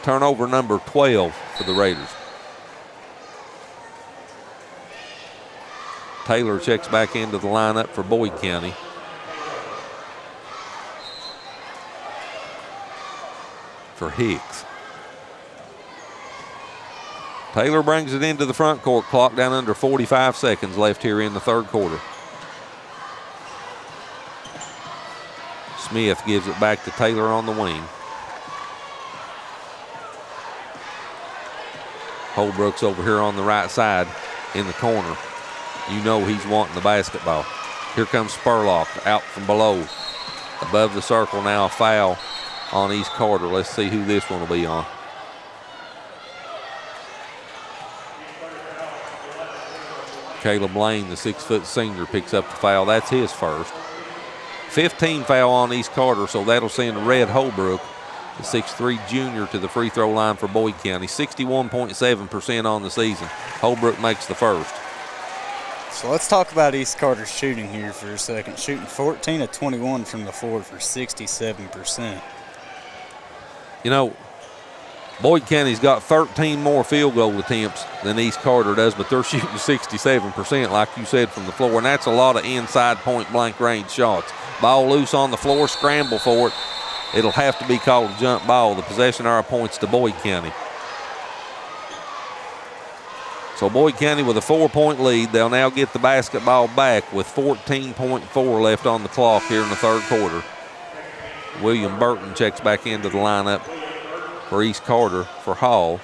Turnover number 12 for the Raiders. Taylor checks back into the lineup for Boyd County. For Hicks. Taylor brings it into the front court, clock down under 45 seconds left here in the third quarter. Smith gives it back to Taylor on the wing. Holbrook's over here on the right side in the corner. You know he's wanting the basketball. Here comes Spurlock out from below. Above the circle now, a foul on East Carter. Let's see who this one will be on. Caleb Lane, the 6-foot senior, picks up the foul. That's his first. 15 foul on East Carter, so that'll send Red Holbrook, the 6'3 junior, to the free throw line for Boyd County. 61.7% on the season. Holbrook makes the first.
So let's talk about East Carter's shooting here for a second. Shooting 14 of 21 from the floor for 67%.
You know, Boyd County's got 13 more field goal attempts than East Carter does, but they're shooting 67%, like you said, from the floor, and that's a lot of inside point-blank range shots. Ball loose on the floor, scramble for it. It'll have to be called a jump ball. The possession arrow points to Boyd County. So Boyd County with a 4-point lead. They'll now get the basketball back with 14.4 left on the clock here in the third quarter. William Burton checks back into the lineup for East Carter for Hall.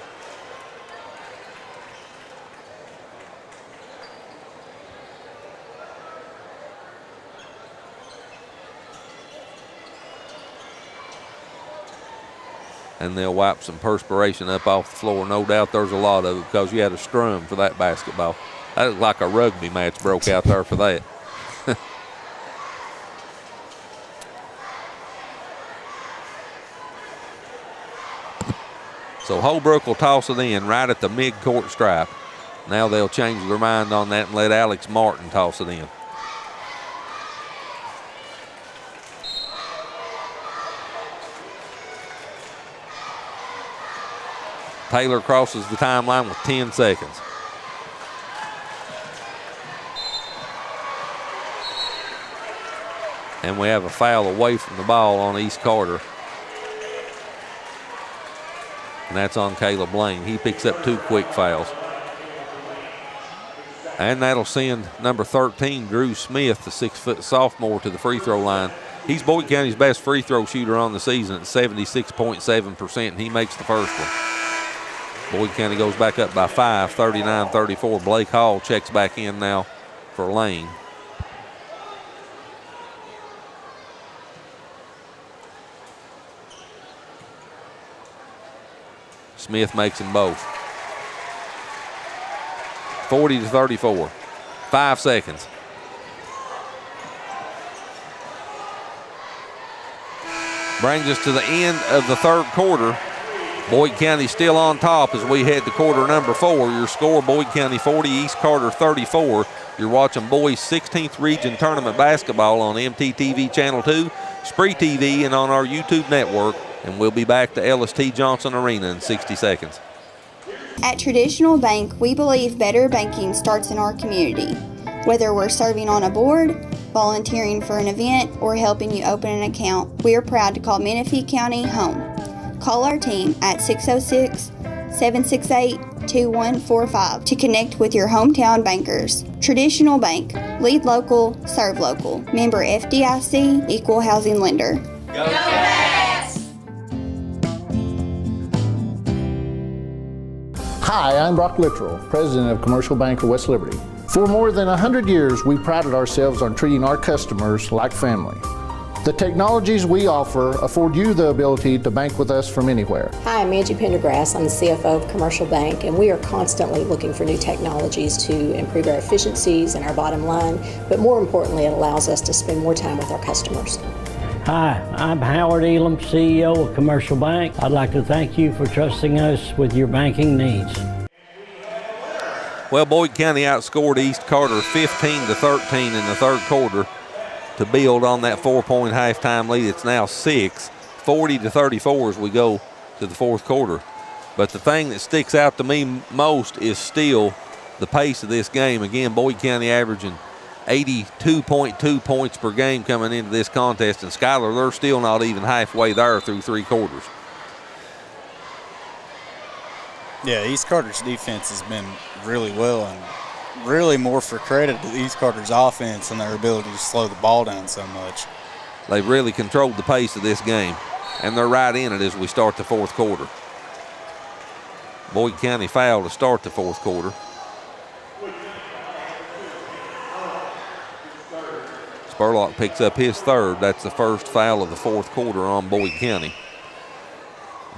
And they'll wipe some perspiration up off the floor. No doubt there's a lot of it because you had a scrum for that basketball. That looked like a rugby match broke out there for that. So Holbrook will toss it in right at the mid-court stripe. Now they'll change their mind on that and let Alex Martin toss it in. Taylor crosses the timeline with 10 seconds. And we have a foul away from the ball on East Carter. And that's on Caleb Lane. He picks up 2 quick fouls. And that'll send number 13, Drew Smith, the 6-foot sophomore, to the free throw line. He's Boyd County's best free throw shooter on the season at 76.7%, and he makes the first one. Boyd County goes back up by 5, 39-34. Blake Hall checks back in now for Lane. Smith makes them both. 40-34. 5 seconds. Brings us to the end of the third quarter. Boyd County still on top as we head to quarter number 4. Your score, Boyd County 40, East Carter 34. You're watching boys 16th Region Tournament basketball on MTTV Channel 2, Spree TV, and on our YouTube network. And we'll be back to Ellis T. Johnson Arena in 60 seconds.
At Traditional Bank, we believe better banking starts in our community. Whether we're serving on a board, volunteering for an event, or helping you open an account, we are proud to call Menifee County home. Call our team at 606-768-2145 to connect with your hometown bankers. Traditional Bank, lead local, serve local. Member FDIC, equal housing lender.
Go Bats!
Hi, I'm Brock Littrell, President of Commercial Bank of West Liberty. For more than 100 years, we prided ourselves on treating our customers like family. The technologies we offer afford you the ability to bank with us from anywhere.
Hi, I'm Angie Pendergrass. I'm the CFO of Commercial Bank, and we are constantly looking for new technologies to improve our efficiencies and our bottom line, but more importantly, it allows us to spend more time with our customers.
Hi, I'm Howard Elam, CEO of Commercial Bank. I'd like to thank you for trusting us with your banking needs.
Well, Boyd County outscored East Carter 15-13 in the third quarter to build on that 4-point halftime lead. It's now 6, 40-34 as we go to the fourth quarter. But the thing that sticks out to me most is still the pace of this game. Again, Boyd County averaging 82.2 points per game coming into this contest, and Schuyler, they're still not even halfway there through 3 quarters.
Yeah, East Carter's defense has been really well, and really more for credit to East Carter's offense and their ability to slow the ball down so much.
They've really controlled the pace of this game, and they're right in it as we start the fourth quarter. Boyd County fouled to start the fourth quarter. Spurlock picks up his third. That's the first foul of the fourth quarter on Boyd County.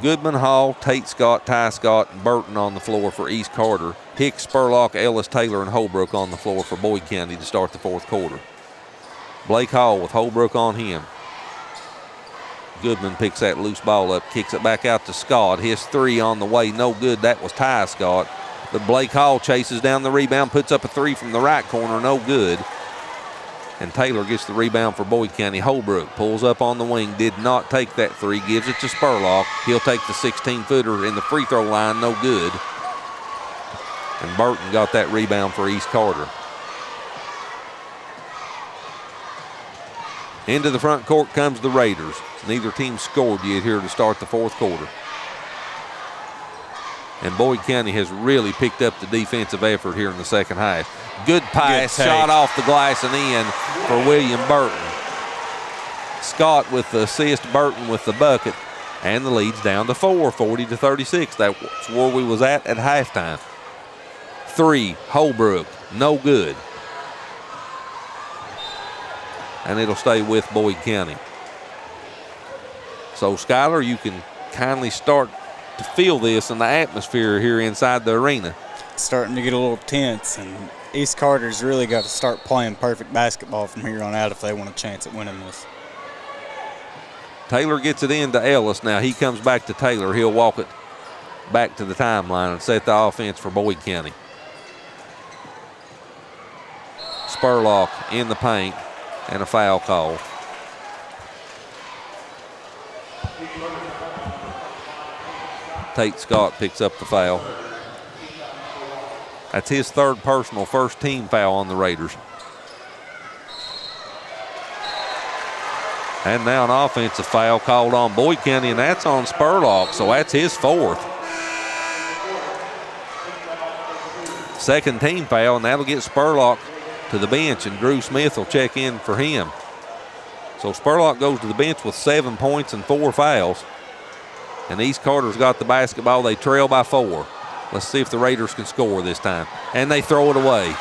Goodman, Hall, Tate Scott, Ty Scott, and Burton on the floor for East Carter. Hicks, Spurlock, Ellis, Taylor, and Holbrook on the floor for Boyd County to start the fourth quarter. Blake Hall with Holbrook on him. Goodman picks that loose ball up, kicks it back out to Scott. His 3 on the way, no good. That was Ty Scott. But Blake Hall chases down the rebound, puts up a 3 from the right corner, no good. And Taylor gets the rebound for Boyd County. Holbrook pulls up on the wing, did not take that 3, gives it to Spurlock. He'll take the 16-footer in the free throw line, no good. And Burton got that rebound for East Carter. Into the front court comes the Raiders. Neither team scored yet here to start the fourth quarter. And Boyd County has really picked up the defensive effort here in the second half. Good pass, shot off the glass and in for William Burton. Scott with the assist, Burton with the bucket, and the lead's down to 4, 40-36. That's where we was at halftime. 3, Holbrook, no good. And it'll stay with Boyd County. So, Schuyler, you can kindly start to feel this in the atmosphere here inside the arena.
It's starting to get a little tense, and East Carter's really got to start playing perfect basketball from here on out if they want a chance at winning this.
Taylor gets it into Ellis. Now he comes back to Taylor. He'll walk it back to the timeline and set the offense for Boyd County. Spurlock in the paint and a foul call. Tate Scott picks up the foul. That's his third personal, first team foul on the Raiders. And now an offensive foul called on Boyd County, and that's on Spurlock, so that's his fourth. Second team foul, and that'll get Spurlock to the bench, and Drew Smith will check in for him. So Spurlock goes to the bench with 7 points and 4 fouls. And East Carter's got the basketball. They trail by 4. Let's see if the Raiders can score this time. And they throw it away.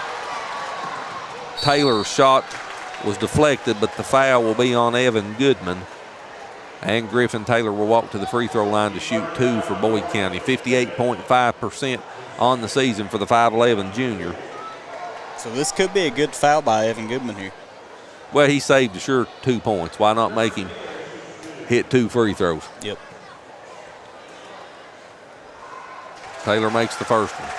Taylor's shot was deflected, but the foul will be on Evan Goodman. And Griffin Taylor will walk to the free throw line to shoot 2 for Boyd County. 58.5% on the season for the 5'11 junior.
So this could be a good foul by Evan Goodman here.
Well, he saved a sure 2 points. Why not make him hit 2 free throws?
Yep.
Taylor makes the first one.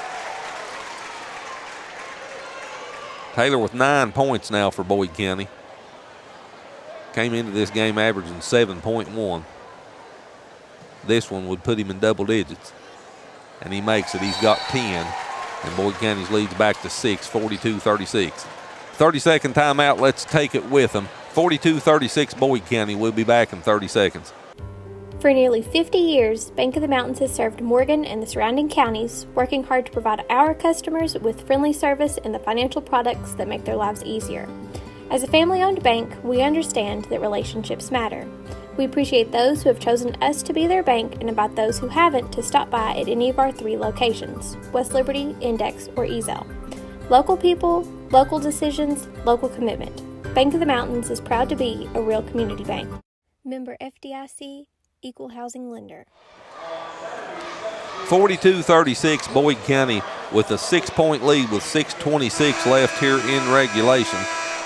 Taylor with 9 points now for Boyd County. Came into this game averaging 7.1. This one would put him in double digits. And he makes it. He's got 10. And Boyd County's leads back to 6, 42-36. 30-second timeout. Let's take it with them. 42-36 Boyd County. We'll be back in 30 seconds.
For nearly 50 years, Bank of the Mountains has served Morgan and the surrounding counties, working hard to provide our customers with friendly service and the financial products that make their lives easier. As a family-owned bank, we understand that relationships matter. We appreciate those who have chosen us to be their bank and invite those who haven't to stop by at any of our 3 locations, West Liberty, Index, or Ezel. Local people, local decisions, local commitment. Bank of the Mountains is proud to be a real community bank. Member FDIC, Equal Housing Lender.
42-36 Boyd County with a 6-point lead with 6:26 left here in regulation.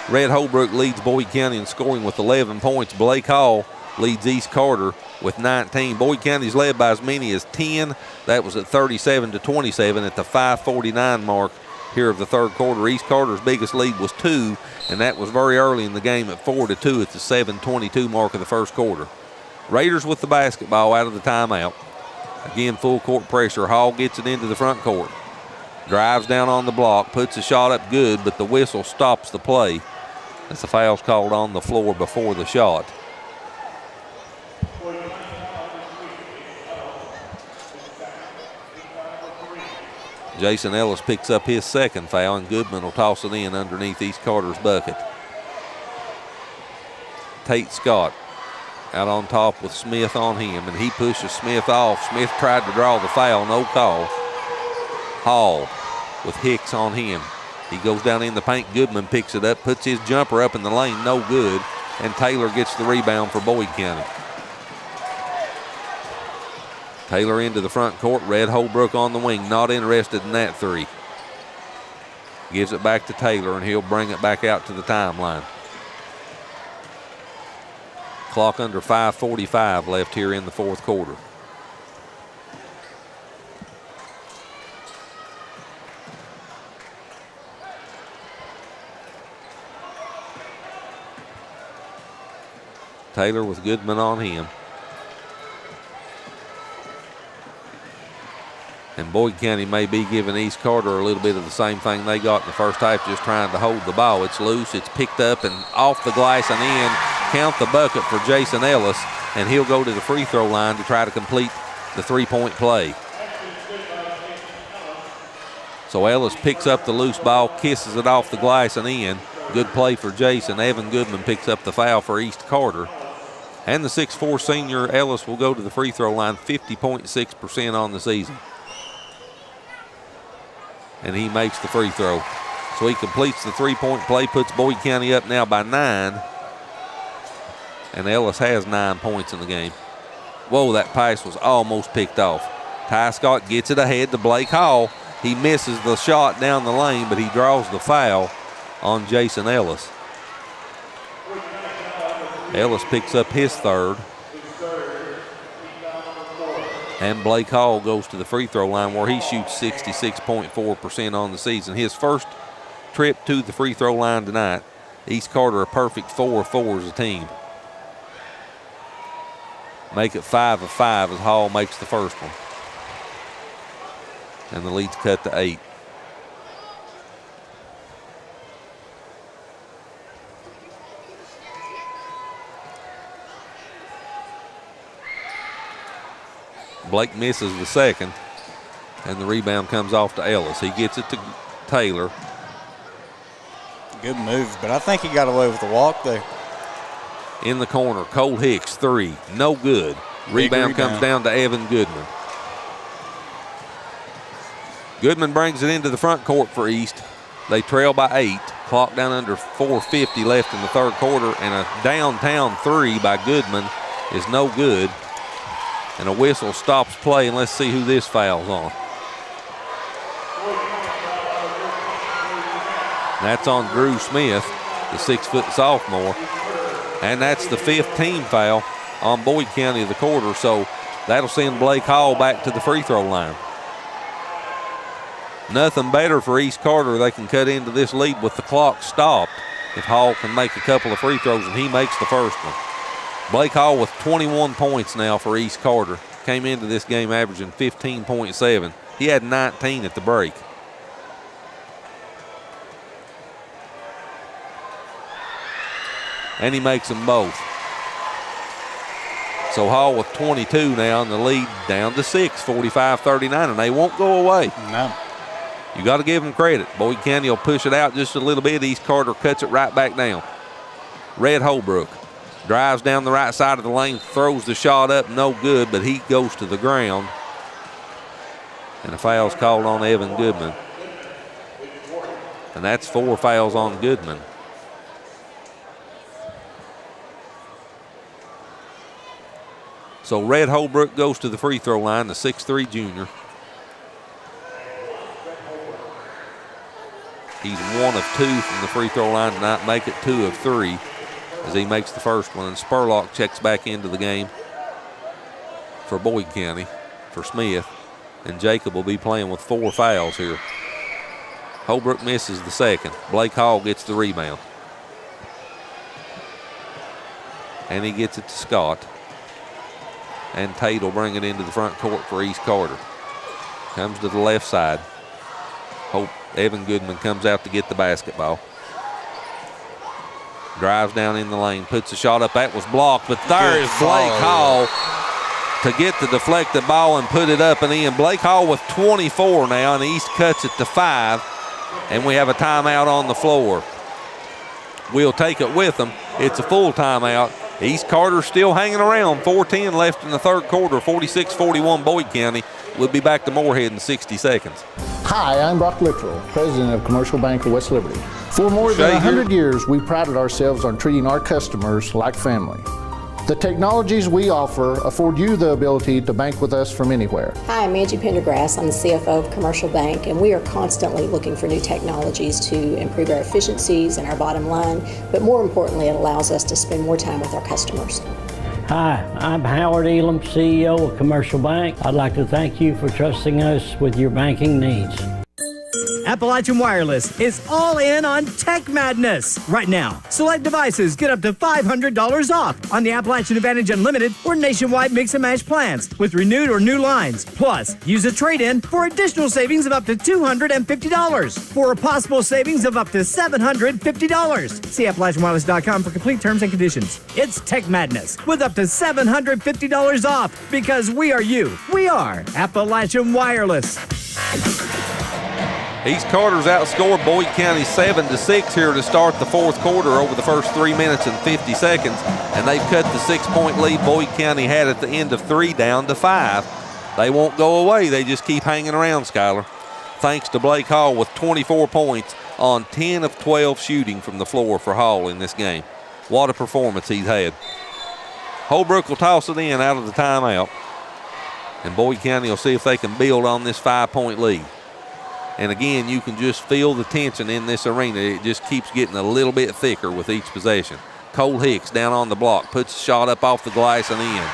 Red Holbrook leads Boyd County in scoring with 11 points. Blake Hall leads East Carter with 19. Boyd County's led by as many as 10. That was at 37-27 at the 5:49 mark here of the third quarter. East Carter's biggest lead was 2, and that was very early in the game at 4-2 at the 7:22 mark of the first quarter. Raiders with the basketball out of the timeout. Again, full court pressure. Hall gets it into the front court. Drives down on the block, puts the shot up good, but the whistle stops the play as the foul's called on the floor before the shot. Jason Ellis picks up his second foul, and Goodman will toss it in underneath East Carter's bucket. Tate Scott out on top with Smith on him, and he pushes Smith off. Smith tried to draw the foul, no call. Hall with Hicks on him. He goes down in the paint. Goodman picks it up, puts his jumper up in the lane, no good, and Taylor gets the rebound for Boyd County. Taylor into the front court. Red Holbrook on the wing, not interested in that 3. Gives it back to Taylor, and he'll bring it back out to the timeline. Clock under 5:45 left here in the fourth quarter. Taylor with Goodman on him. And Boyd County may be giving East Carter a little bit of the same thing they got in the first half, just trying to hold the ball. It's loose, it's picked up and off the glass and in. Count the bucket for Jason Ellis, and he'll go to the free throw line to try to complete the 3-point play. So Ellis picks up the loose ball, kisses it off the glass and in. Good play for Jason. Evan Goodman picks up the foul for East Carter. And the 6'4 senior Ellis will go to the free throw line, 50.6% on the season. And he makes the free throw. So he completes the 3-point play, puts Boyd County up now by 9. And Ellis has 9 points in the game. Whoa, that pass was almost picked off. Ty Scott gets it ahead to Blake Hall. He misses the shot down the lane, but he draws the foul on Jason Ellis. Ellis picks up his third. And Blake Hall goes to the free throw line where he shoots 66.4% on the season. His first trip to the free throw line tonight. East Carter a perfect 4 of 4 as a team. Make it 5 of 5 as Hall makes the first one. And the lead's cut to 8. Blake misses the second, and the rebound comes off to Ellis. He gets it to Taylor.
Good move, but I think he got away with the walk there.
In the corner, Cole Hicks, 3, no good. Rebound comes down to Evan Goodman. Goodman brings it into the front court for East. They trail by 8. Clock down under 4:50 left in the third quarter, and a downtown 3 by Goodman is no good. And a whistle stops play, and let's see who this foul's on. That's on Drew Smith, the 6-foot sophomore. And that's the 5th team foul on Boyd County of the quarter, so that'll send Blake Hall back to the free throw line. Nothing better for East Carter. They can cut into this lead with the clock stopped if Hall can make a couple of free throws, and he makes the first one. Blake Hall with 21 points now for East Carter. Came into this game averaging 15.7. He had 19 at the break. And he makes them both. So Hall with 22 now, and the lead down to 6, 45-39, and they won't go away.
No.
You got to give them credit. Boyd County will push it out just a little bit. East Carter cuts it right back down. Red Holbrook drives down the right side of the lane, throws the shot up, no good, but he goes to the ground. And a foul's called on Evan Goodman. And that's 4 fouls on Goodman. So Red Holbrook goes to the free throw line, the 6'3" junior. He's 1 of 2 from the free throw line tonight, make it 2 of 3 as he makes the first one. And Spurlock checks back into the game for Boyd County, for Smith. And Jacob will be playing with 4 fouls here. Holbrook misses the second. Blake Hall gets the rebound. And he gets it to Scott. And Tate will bring it into the front court for East Carter. Comes to the left side. Evan Goodman comes out to get the basketball. Drives down in the lane, puts a shot up. That was blocked, but there is Blake Hall to get the deflected ball and put it up and in. Blake Hall with 24 now, and East cuts it to 5, and we have a timeout on the floor. We'll take it with them. It's a full timeout. East Carter still hanging around. 4:10 left in the third quarter, 46-41 Boyd County. We'll be back to Morehead in 60 seconds.
Hi, I'm Brock Littrell, president of Commercial Bank of West Liberty. For more than 100 years, we prided ourselves on treating our customers like family. The technologies we offer afford you the ability to bank with us from anywhere.
Hi, I'm Angie Pendergrass. I'm the CFO of Commercial Bank, and we are constantly looking for new technologies to improve our efficiencies and our bottom line, but more importantly, it allows us to spend more time with our customers.
Hi, I'm Howard Elam, CEO of Commercial Bank. I'd like to thank you for trusting us with your banking needs.
Appalachian Wireless is all in on Tech Madness. Right now, select devices get up to $500 off on the Appalachian Advantage Unlimited or nationwide mix and match plans with renewed or new lines. Plus, use a trade-in for additional savings of up to $250 for a possible savings of up to $750. See AppalachianWireless.com for complete terms and conditions. It's Tech Madness with up to $750 off because we are you. We are Appalachian Wireless.
East Carter's outscored Boyd County 7-6 here to start the fourth quarter over the first 3 minutes and 50 seconds. And they've cut the 6-point lead Boyd County had at the end of 3 down to 5. They won't go away. They just keep hanging around, Skylar. Thanks to Blake Hall with 24 points on 10 of 12 shooting from the floor for Hall in this game. What a performance he's had. Holbrook will toss it in out of the timeout. And Boyd County will see if they can build on this 5-point lead. And again, you can just feel the tension in this arena. It just keeps getting a little bit thicker with each possession. Cole Hicks down on the block, puts a shot up off the glass and in.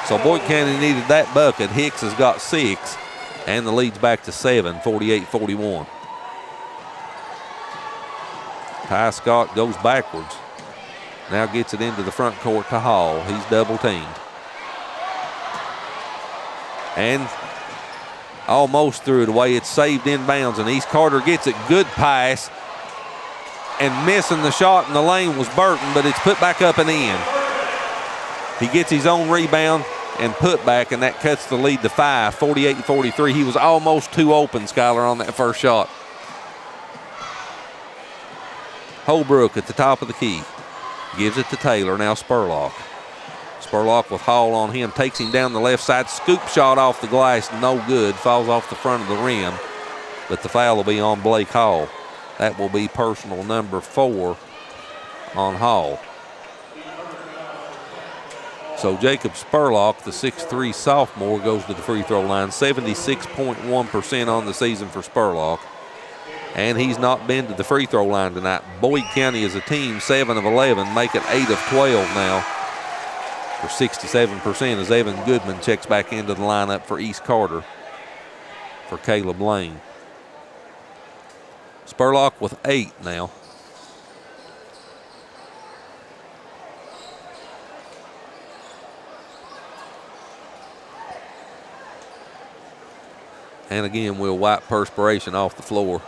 So Boyd County needed that bucket. Hicks has got 6, and the lead's back to 7, 48-41. Ty Scott goes backwards. Now gets it into the front court to Hall. He's double teamed. And almost threw it away. It's saved inbounds, and East Carter gets it. Good pass. And missing the shot in the lane was Burton, but it's put back up and in. He gets his own rebound and put back, and that cuts the lead to 5, 48-43. He was almost too open, Skylar, on that first shot. Holbrook at the top of the key. Gives it to Taylor, now Spurlock. Spurlock with Hall on him, takes him down the left side. Scoop shot off the glass, no good. Falls off the front of the rim, but the foul will be on Blake Hall. That will be personal number 4 on Hall. So Jacob Spurlock, the 6'3 sophomore, goes to the free throw line. 76.1% on the season for Spurlock. And he's not been to the free throw line tonight. Boyd County as a team, 7 of 11, make it 8 of 12 now for 67% as Evan Goodman checks back into the lineup for East Carter for Caleb Lane. Spurlock with 8 now. And again, we'll wipe perspiration off the floor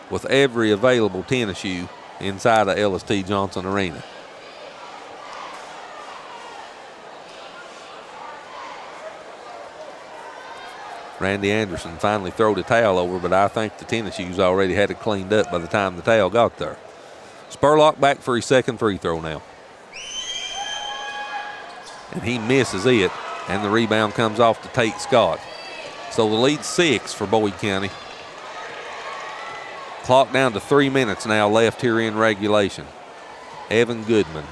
with every available tennis shoe inside of LST Johnson Arena. Randy Anderson finally throwed a towel over, but I think the tennis shoes already had it cleaned up by the time the towel got there. Spurlock back for his second free throw now. And he misses it, and the rebound comes off to Tate Scott. So the lead's 6 for Boyd County. Clock down to 3 minutes now left here in regulation. Evan Goodman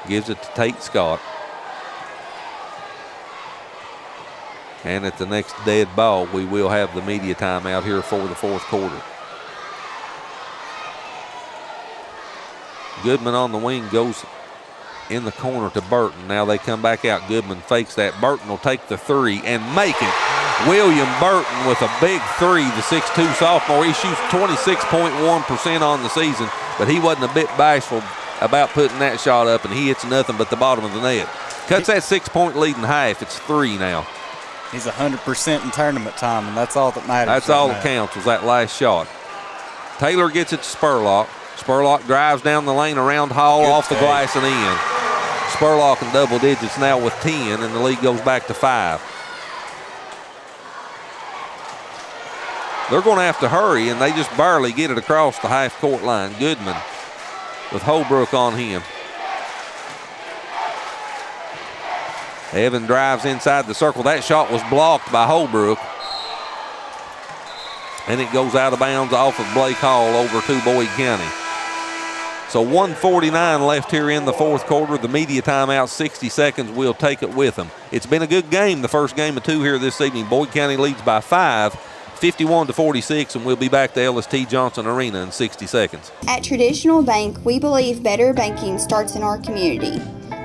gives it to Tate Scott. And at the next dead ball, we will have the media timeout here for the fourth quarter. Goodman on the wing goes in the corner to Burton. Now they come back out. Goodman fakes that. Burton will take the 3 and make it. William Burton with a big 3, the 6'2 sophomore. He shoots 26.1% on the season, but he wasn't a bit bashful about putting that shot up, and he hits nothing but the bottom of the net. Cuts that 6-point lead in half. It's 3 now.
He's 100% in tournament time, and that's all that matters.
That's all that counts was that last shot. Taylor gets it to Spurlock. Spurlock drives down the lane around Hall, off the glass and in. Spurlock in double digits now with 10, and the lead goes back to 5. They're going to have to hurry, and they just barely get it across the half-court line. Goodman with Holbrook on him. Evan drives inside the circle. That shot was blocked by Holbrook. And it goes out of bounds off of Blake Hall over to Boyd County. So 1:49 left here in the fourth quarter. The media timeout, 60 seconds. We'll take it with them. It's been a good game, the first game of 2 here this evening. Boyd County leads by 5, 51-46, and we'll be back to LST Johnson Arena in 60 seconds.
At Traditional Bank, we believe better banking starts in our community.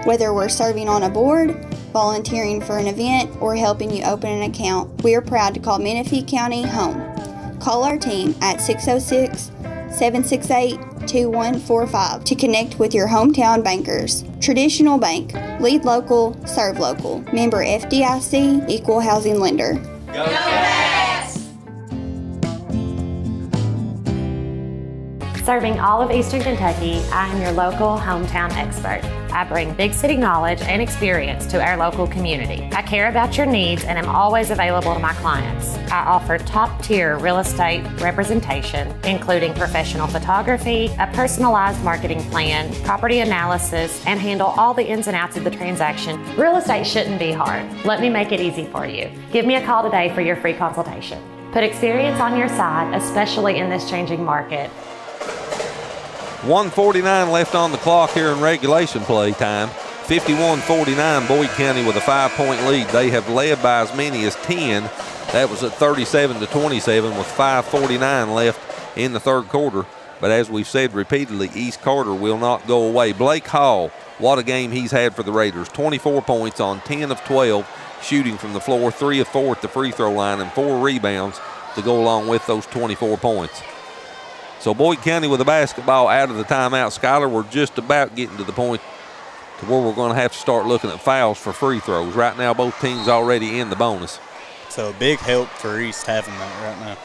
Whether we're serving on a board, volunteering for an event, or helping you open an account, we are proud to call Menifee County home. Call our team at 606-768-2145 to connect with your hometown bankers. Traditional Bank. Lead local, serve local. Member FDIC, Equal Housing Lender.
Go Bats!
Serving all of Eastern Kentucky, I am your local hometown expert. I bring big city knowledge and experience to our local community. I care about your needs and am always available to my clients. I offer top-tier real estate representation, including professional photography, a personalized marketing plan, property analysis, and handle all the ins and outs of the transaction. Real estate shouldn't be hard. Let me make it easy for you. Give me a call today for your free consultation. Put experience on your side, especially in this changing market.
1:49 left on the clock here in regulation play time. 51-49, Boyd County with a 5-point lead. They have led by as many as 10. That was at 37-27 with 5:49 left in the third quarter. But as we've said repeatedly, East Carter will not go away. Blake Hall, what a game he's had for the Raiders. 24 points on 10 of 12 shooting from the floor, 3 of 4 at the free throw line, and 4 rebounds to go along with those 24 points. So Boyd County with the basketball out of the timeout. Skyler, we're just about getting to the point to where we're going to have to start looking at fouls for free throws. Right now, both teams already in the bonus.
So a big help for East having that right now.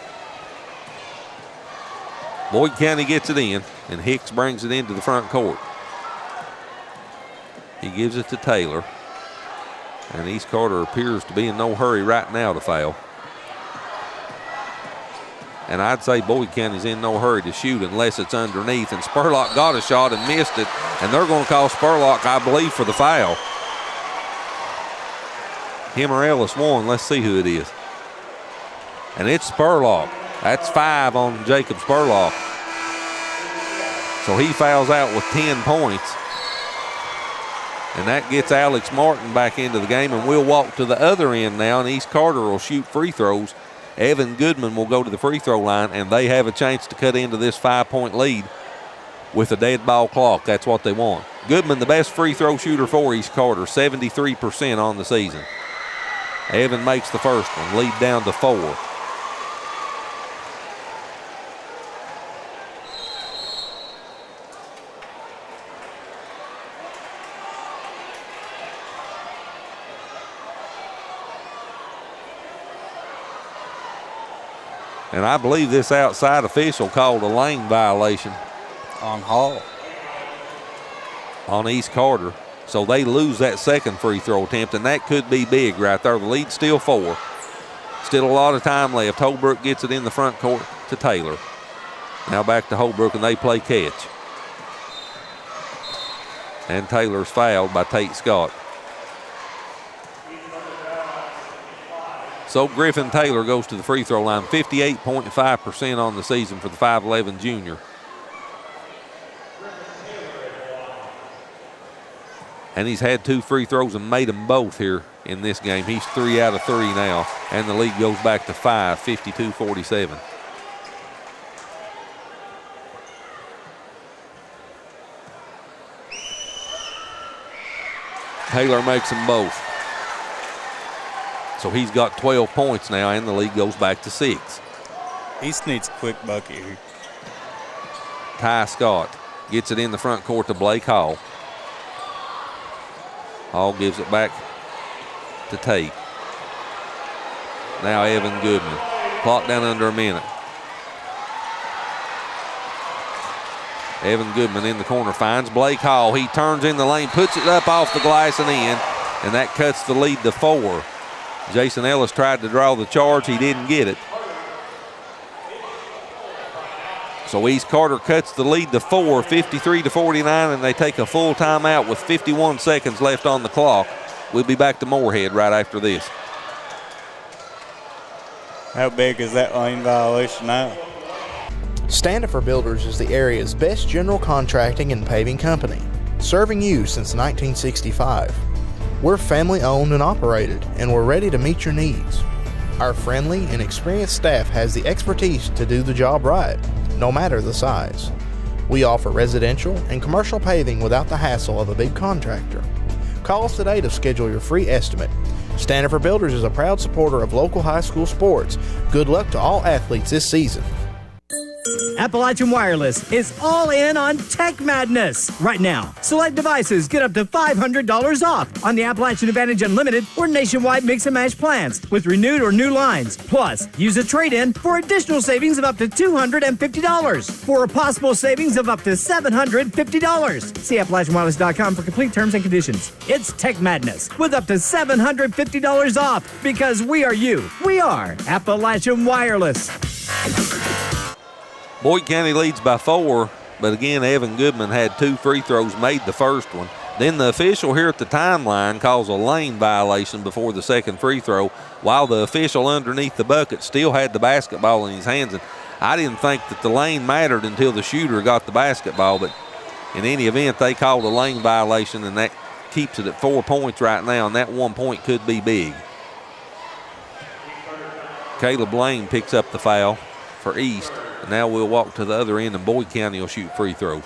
Boyd County gets it in, and Hicks brings it into the front court. He gives it to Taylor, and East Carter appears to be in no hurry right now to foul. And I'd say Boyd County's in no hurry to shoot unless it's underneath. And Spurlock got a shot and missed it. And they're going to call Spurlock, I believe, for the foul. Him or Ellis won. Let's see who it is. And it's Spurlock. That's 5 on Jacob Spurlock. So he fouls out with 10 points. And that gets Alex Martin back into the game. And we'll walk to the other end now. And East Carter will shoot free throws. Evan Goodman will go to the free throw line, and they have a chance to cut into this 5-point lead with a dead ball clock. That's what they want. Goodman, the best free throw shooter for East Carter, 73% on the season. Evan makes the first one, lead down to 4. And I believe this outside official called a lane violation
on Hall,
on East Carter. So they lose that second free throw attempt, and that could be big right there. The lead's still 4. Still a lot of time left. Holbrook gets it in the front court to Taylor. Now back to Holbrook, and they play catch. And Taylor's fouled by Tate Scott. So Griffin Taylor goes to the free throw line, 58.5% on the season for the 5'11 junior. And he's had 2 free throws and made them both here in this game. He's 3 out of 3 now, and the lead goes back to 5, 52-47. Taylor makes them both. So he's got 12 points now, and the lead goes back to 6.
East needs a quick bucket here.
Ty Scott gets it in the front court to Blake Hall. Hall gives it back to Tate. Now Evan Goodman. Clock down under a minute. Evan Goodman in the corner finds Blake Hall. He turns in the lane, puts it up off the glass and in, and that cuts the lead to 4. Jason Ellis tried to draw the charge. He didn't get it. So East Carter cuts the lead to 4, 53-49, and they take a full timeout with 51 seconds left on the clock. We'll be back to Morehead right after this.
How big is that lane violation now?
Standifer Builders is the area's best general contracting and paving company, serving you since 1965. We're family owned and operated, and we're ready to meet your needs. Our friendly and experienced staff has the expertise to do the job right, no matter the size. We offer residential and commercial paving without the hassle of a big contractor. Call us today to schedule your free estimate. Standifer Builders is a proud supporter of local high school sports. Good luck to all athletes this season.
Appalachian Wireless is all in on Tech Madness. Right now, select devices get up to $500 off on the Appalachian Advantage Unlimited or nationwide mix and match plans with renewed or new lines. Plus, use a trade-in for additional savings of up to $250 for a possible savings of up to $750. See AppalachianWireless.com for complete terms and conditions. It's Tech Madness with up to $750 off because we are you. We are Appalachian Wireless.
Boyd County leads by 4, but again, Evan Goodman had 2 free throws, made the first one. Then the official here at the timeline calls a lane violation before the second free throw, while the official underneath the bucket still had the basketball in his hands. And I didn't think that the lane mattered until the shooter got the basketball, but in any event, they called a lane violation, and that keeps it at 4 points right now, and that 1 point could be big. Caleb Lane picks up the foul for East. And now we'll walk to the other end, and Boyd County will shoot free throws.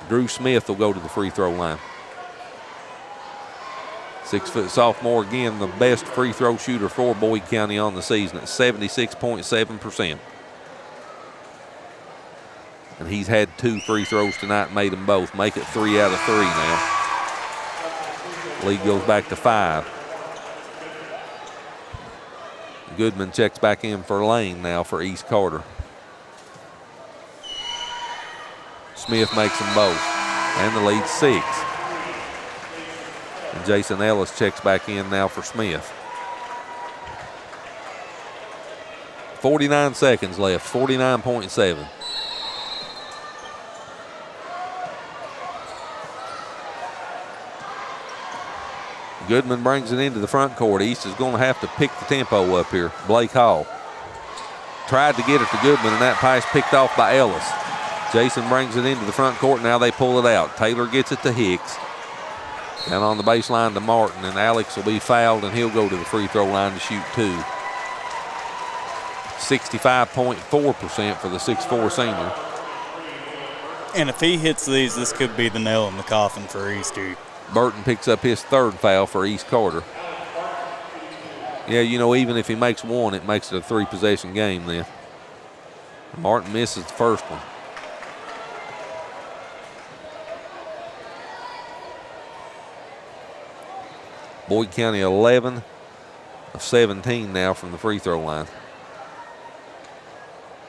Drew Smith will go to the free throw line. 6-foot sophomore, again, the best free throw shooter for Boyd County on the season at 76.7%. And he's had 2 free throws tonight, made them both. Make it 3 out of 3 now. Lead goes back to 5. Goodman checks back in for Lane now for East Carter. Smith makes them both, and the lead's 6. And Jason Ellis checks back in now for Smith. 49 seconds left, 49.7. Goodman brings it into the front court. East is going to have to pick the tempo up here. Blake Hall tried to get it to Goodman, and that pass picked off by Ellis. Jason brings it into the front court. Now they pull it out. Taylor gets it to Hicks. Down on the baseline to Martin, and Alex will be fouled, and he'll go to the free throw line to shoot 2. 65.4% for the 6'4" senior.
And if he hits these, this could be the nail in the coffin for East here.
Burton picks up his 3rd foul for East Carter. Yeah, you know, even if he makes 1, it makes it a 3-possession game then. Martin misses the first one. Boyd County 11 of 17 now from the free throw line.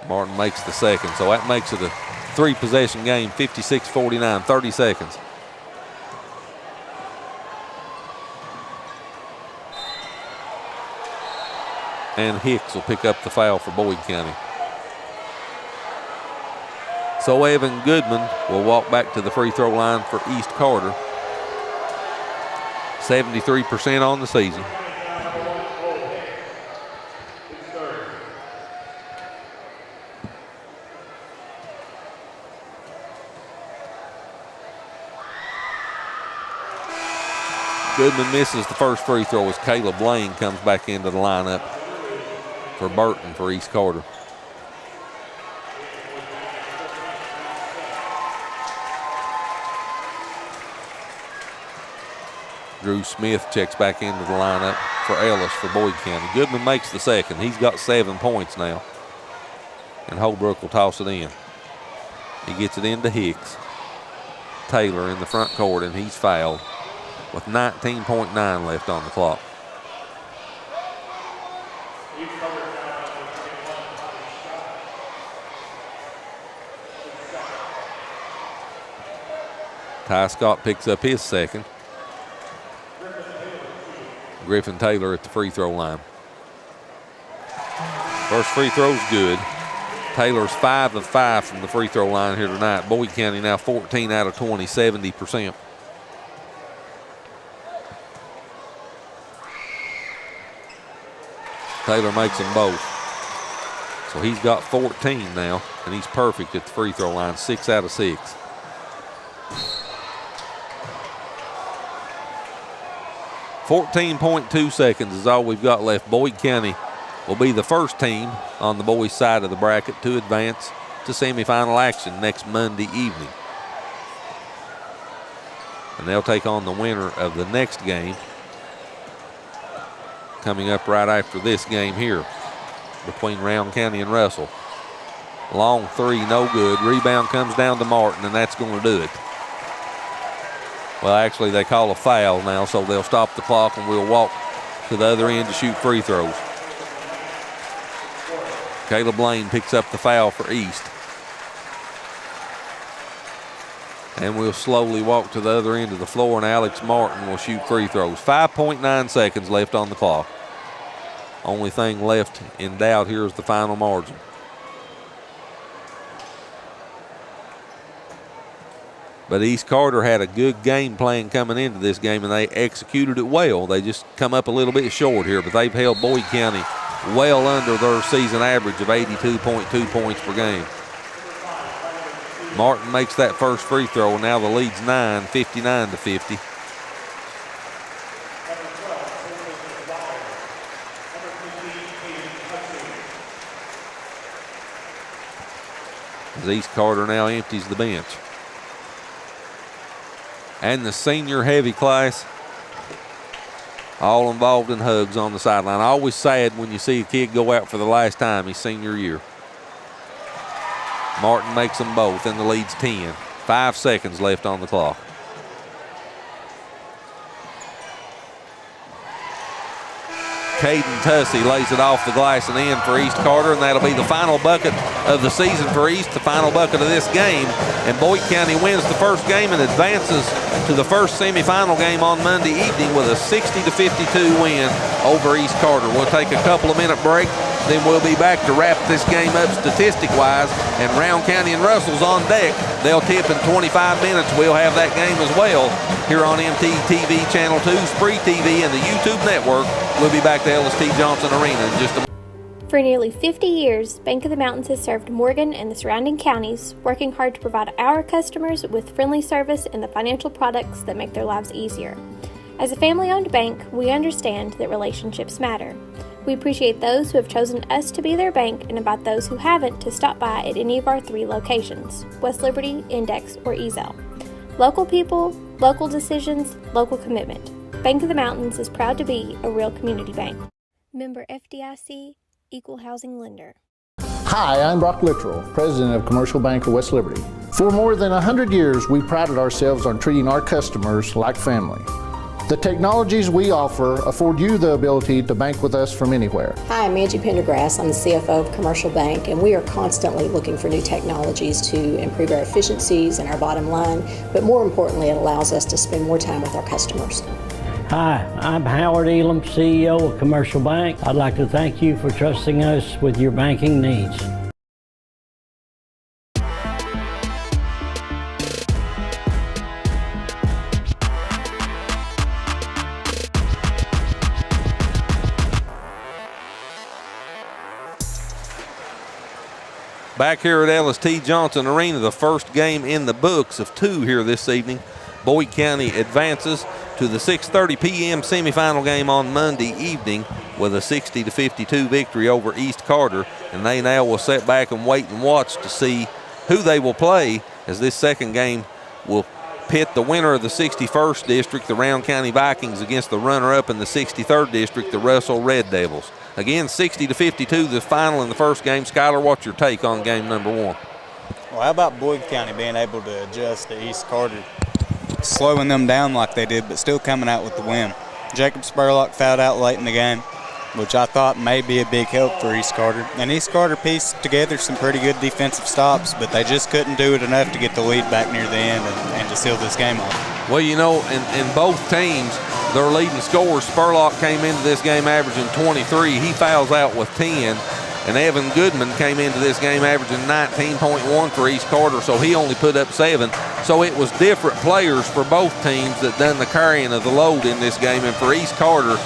Martin makes the second, so that makes it a 3-possession game, 56-49, 30 seconds. And Hicks will pick up the foul for Boyd County. So Evan Goodman will walk back to the free throw line for East Carter. 73% on the season. Goodman misses the first free throw as Caleb Lane comes back into the lineup for Burton for East Carter. Drew Smith checks back into the lineup for Ellis for Boyd County. Goodman makes the second. He's got 7 points now. And Holbrook will toss it in. He gets it into Hicks. Taylor in the front court, and he's fouled with 19.9 left on the clock. Ty Scott picks up his second. Griffin Taylor at the free throw line. First free throw's good. Taylor's 5 of 5 from the free throw line here tonight. Boyd County now 14 out of 20, 70%. Taylor makes them both. So he's got 14 now, and he's perfect at the free throw line, 6 out of 6. .2 seconds is all we've got left. Boyd County will be the first team on the boys' side of the bracket to advance to semifinal action next Monday evening. And they'll take on the winner of the next game coming up right after this game here between Round County and Russell. Long three, no good. Rebound comes down to Martin, and that's going to do it. Well, actually, they call a foul now, so they'll stop the clock, and we'll walk to the other end to shoot free throws. Caleb Lane picks up the foul for East. And we'll slowly walk to the other end of the floor, and Alex Martin will shoot free throws. 5.9 seconds left on the clock. Only thing left in doubt here is the final margin. But East Carter had a good game plan coming into this game, and they executed it well. They just come up a little bit short here, but they've held Boyd County well under their season average of 82.2 points per game. Martin makes that first free throw, and now the lead's 9, 59-50. as East Carter now empties the bench. And the senior heavy class all involved in hugs on the sideline. Always sad when you see a kid go out for the last time his senior year. Martin makes them both, and the lead's 10. 5 seconds left on the clock. Caden Tussey lays it off the glass and in for East Carter, and that'll be the final bucket of the season for East, the final bucket of this game. And Boyd County wins the first game and advances to the first semifinal game on Monday evening with a 60-52 win over East Carter. We'll take a couple of minute break, then we'll be back to wrap this game up statistic-wise, and Round County and Russell's on deck. They'll tip in 25 minutes. We'll have that game as well here on MTTV Channel 2, Spree TV, and the YouTube network. We'll be back to Ellis T. Johnson Arena in just a moment.
For nearly 50 years, Bank of the Mountains has served Morgan and the surrounding counties, working hard to provide our customers with friendly service and the financial products that make their lives easier. As a family-owned bank, we understand that relationships matter. We appreciate those who have chosen us to be their bank and invite those who haven't to stop by at any of our 3 locations, West Liberty, Index, or Ezel. Local people, local decisions, local commitment. Bank of the Mountains is proud to be a real community bank. Member FDIC, Equal Housing Lender.
Hi, I'm Brock Littrell, President of Commercial Bank of West Liberty. For more than 100 years, we prided ourselves on treating our customers like family. The technologies we offer afford you the ability to bank with us from anywhere.
Hi, I'm Angie Pendergrass. I'm the CFO of Commercial Bank, and we are constantly looking for new technologies to improve our efficiencies and our bottom line, but more importantly, it allows us to spend more time with our customers.
Hi, I'm Howard Elam, CEO of Commercial Bank. I'd like to thank you for trusting us with your banking needs.
Back here at Ellis T. Johnson Arena, the first game in the books of 2 here this evening. Boyd County advances to the 6:30 p.m. semifinal game on Monday evening with a 60-52 victory over East Carter, and they now will sit back and wait and watch to see who they will play, as this second game will pit the winner of the 61st District, the Round County Vikings, against the runner-up in the 63rd District, the Russell Red Devils. Again, 60-52, the final in the first game. Skylar, what's your take on game number 1?
Well, how about Boyd County being able to adjust to East Carter, slowing them down like they did, but still coming out with the win? Jacob Spurlock fouled out late in the game, which I thought may be a big help for East Carter. And East Carter pieced together some pretty good defensive stops, but they just couldn't do it enough to get the lead back near the end and to seal this game off.
Well, you know, in both teams, their leading scorers, Spurlock came into this game averaging 23. He fouls out with 10. And Evan Goodman came into this game averaging 19.1 for East Carter, so he only put up 7. So it was different players for both teams that done the carrying of the load in this game. And for East Carter,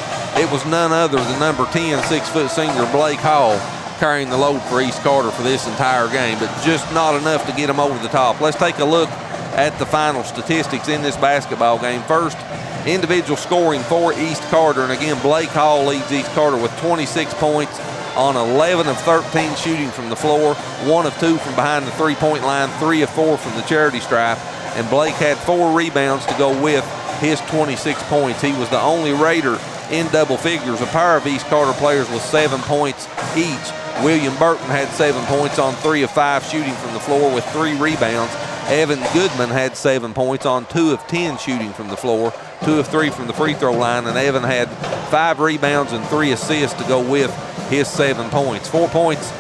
it was none other than number 10, 6-foot senior Blake Hall carrying the load for East Carter for this entire game, but just not enough to get them over the top. Let's take a look at the final statistics in this basketball game. First, individual scoring for East Carter, and again, Blake Hall leads East Carter with 26 points on 11 of 13 shooting from the floor, 1 of 2 from behind the three-point line, 3 of 4 from the charity stripe, and Blake had 4 rebounds to go with his 26 points. He was the only Raider in double figures. A pair of East Carter players with 7 points each. William Burton had 7 points on 3 of 5 shooting from the floor with 3 rebounds. Evan Goodman had 7 points on 2 of 10 shooting from the floor, 2 of 3 from the free throw line, and Evan had 5 rebounds and 3 assists to go with his 7 points. 4 points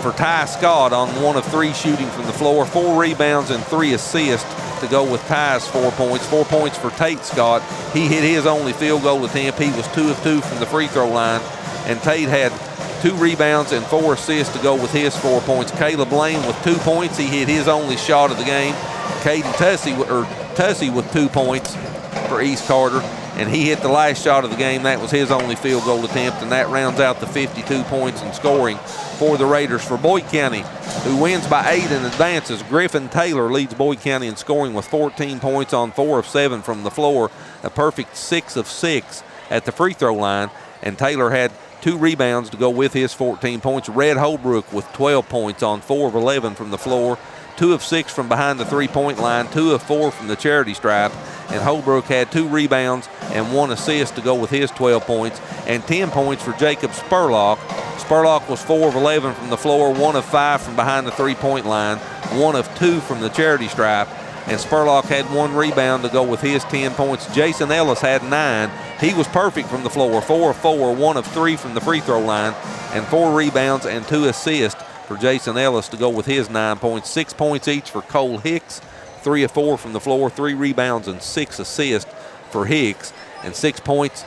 for Ty Scott on 1 of 3 shooting from the floor, 4 rebounds and 3 assists to go with Ty's 4 points. 4 points for Tate Scott. He hit his only field goal attempt. He was 2 of 2 from the free throw line, and Tate had 2 rebounds and 4 assists to go with his 4 points. Caleb Lane with 2 points. He hit his only shot of the game. Caden Tussey with 2 points for East Carter, and he hit the last shot of the game. That was his only field goal attempt, and that rounds out the 52 points in scoring for the Raiders. For Boyd County, who wins by 8 and advances, Griffin Taylor leads Boyd County in scoring with 14 points on 4 of 7 from the floor, a perfect 6 of 6 at the free throw line, and Taylor had 2 rebounds to go with his 14 points. Red Holbrook with 12 points on 4 of 11 from the floor, 2 of 6 from behind the three-point line, 2 of 4 from the charity stripe. And Holbrook had 2 rebounds and 1 assist to go with his 12 points, and 10 points for Jacob Spurlock. Spurlock was 4 of 11 from the floor, 1 of 5 from behind the three-point line, 1 of 2 from the charity stripe, and Spurlock had 1 rebound to go with his 10 points. Jason Ellis had 9. He was perfect from the floor, 4 of 4, 1 of 3 from the free throw line, and 4 rebounds and 2 assists for Jason Ellis to go with his 9 points. 6 points each for Cole Hicks, 3 of 4 from the floor, 3 rebounds and 6 assists for Hicks, and 6 points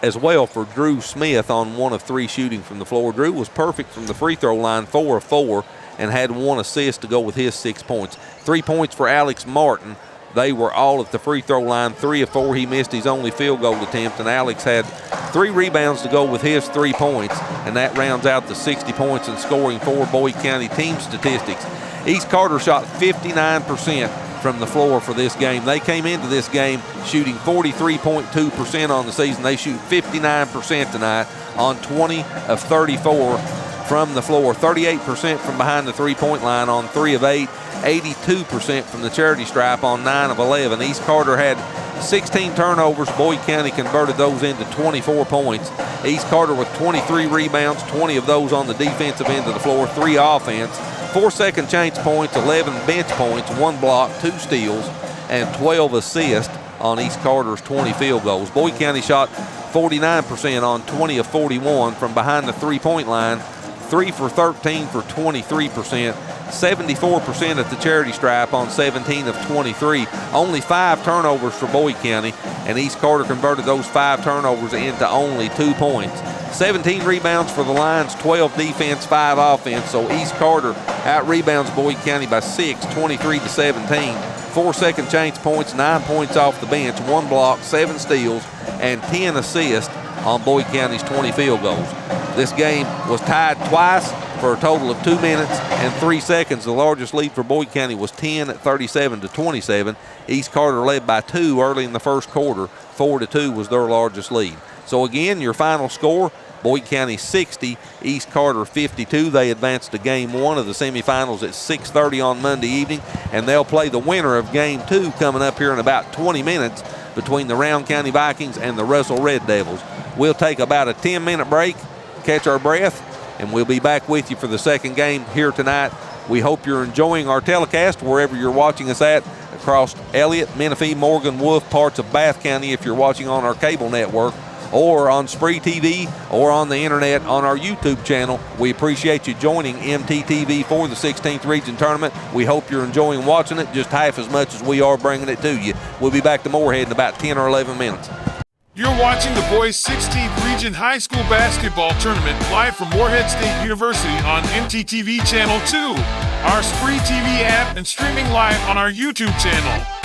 as well for Drew Smith on 1 of 3 shooting from the floor. Drew was perfect from the free throw line, 4 of 4, and had 1 assist to go with his 6 points. 3 points for Alex Martin. They were all at the free throw line, 3 of 4. He missed his only field goal attempt, and Alex had 3 rebounds to go with his 3 points, and that rounds out the 60 points in scoring for Boyd County team statistics. East Carter shot 59% from the floor for this game. They came into this game shooting 43.2% on the season. They shoot 59% tonight on 20 of 34 from the floor, 38% from behind the three-point line on 3 of 8, 82% from the charity stripe on 9 of 11. East Carter had 16 turnovers. Boyd County converted those into 24 points. East Carter with 23 rebounds, 20 of those on the defensive end of the floor, 3 offense, 4 second chance points, 11 bench points, 1 block, 2 steals, and 12 assists on East Carter's 20 field goals. Boyd County shot 49% on 20 of 41 from behind the three-point line, 3 for 13 for 23%, 74% at the charity stripe on 17 of 23. Only 5 turnovers for Boyd County, and East Carter converted those 5 turnovers into only 2 points. 17 rebounds for the Lions, 12 defense, 5 offense. So East Carter out-rebounds Boyd County by 6, 23-17. 4 second chance points, 9 points off the bench, 1 block, 7 steals, and 10 assists on Boyd County's 20 field goals. This game was tied twice for a total of 2 minutes and 3 seconds. The largest lead for Boyd County was 10 at 37-27. East Carter led by 2 early in the first quarter. 4-2 was their largest lead. So again, your final score, Boyd County 60, East Carter 52. They advanced to Game 1 of the semifinals at 6:30 on Monday evening, and they'll play the winner of Game 2 coming up here in about 20 minutes between the Round County Vikings and the Russell Red Devils. We'll take about a 10-minute break, catch our breath, and we'll be back with you for the second game here tonight. We hope you're enjoying our telecast wherever you're watching us at, across Elliott, Menifee, Morgan, Wolf, parts of Bath County if you're watching on our cable network, or on Spree TV, or on the internet on our YouTube channel. We appreciate you joining MTTV for the 16th Region Tournament. We hope you're enjoying watching it just half as much as we are bringing it to you. We'll be back to Morehead in about 10 or 11 minutes.
You're watching the boys' 16th Region High School Basketball Tournament live from Morehead State University on MTTV Channel 2, our Spree TV app, and streaming live on our YouTube channel.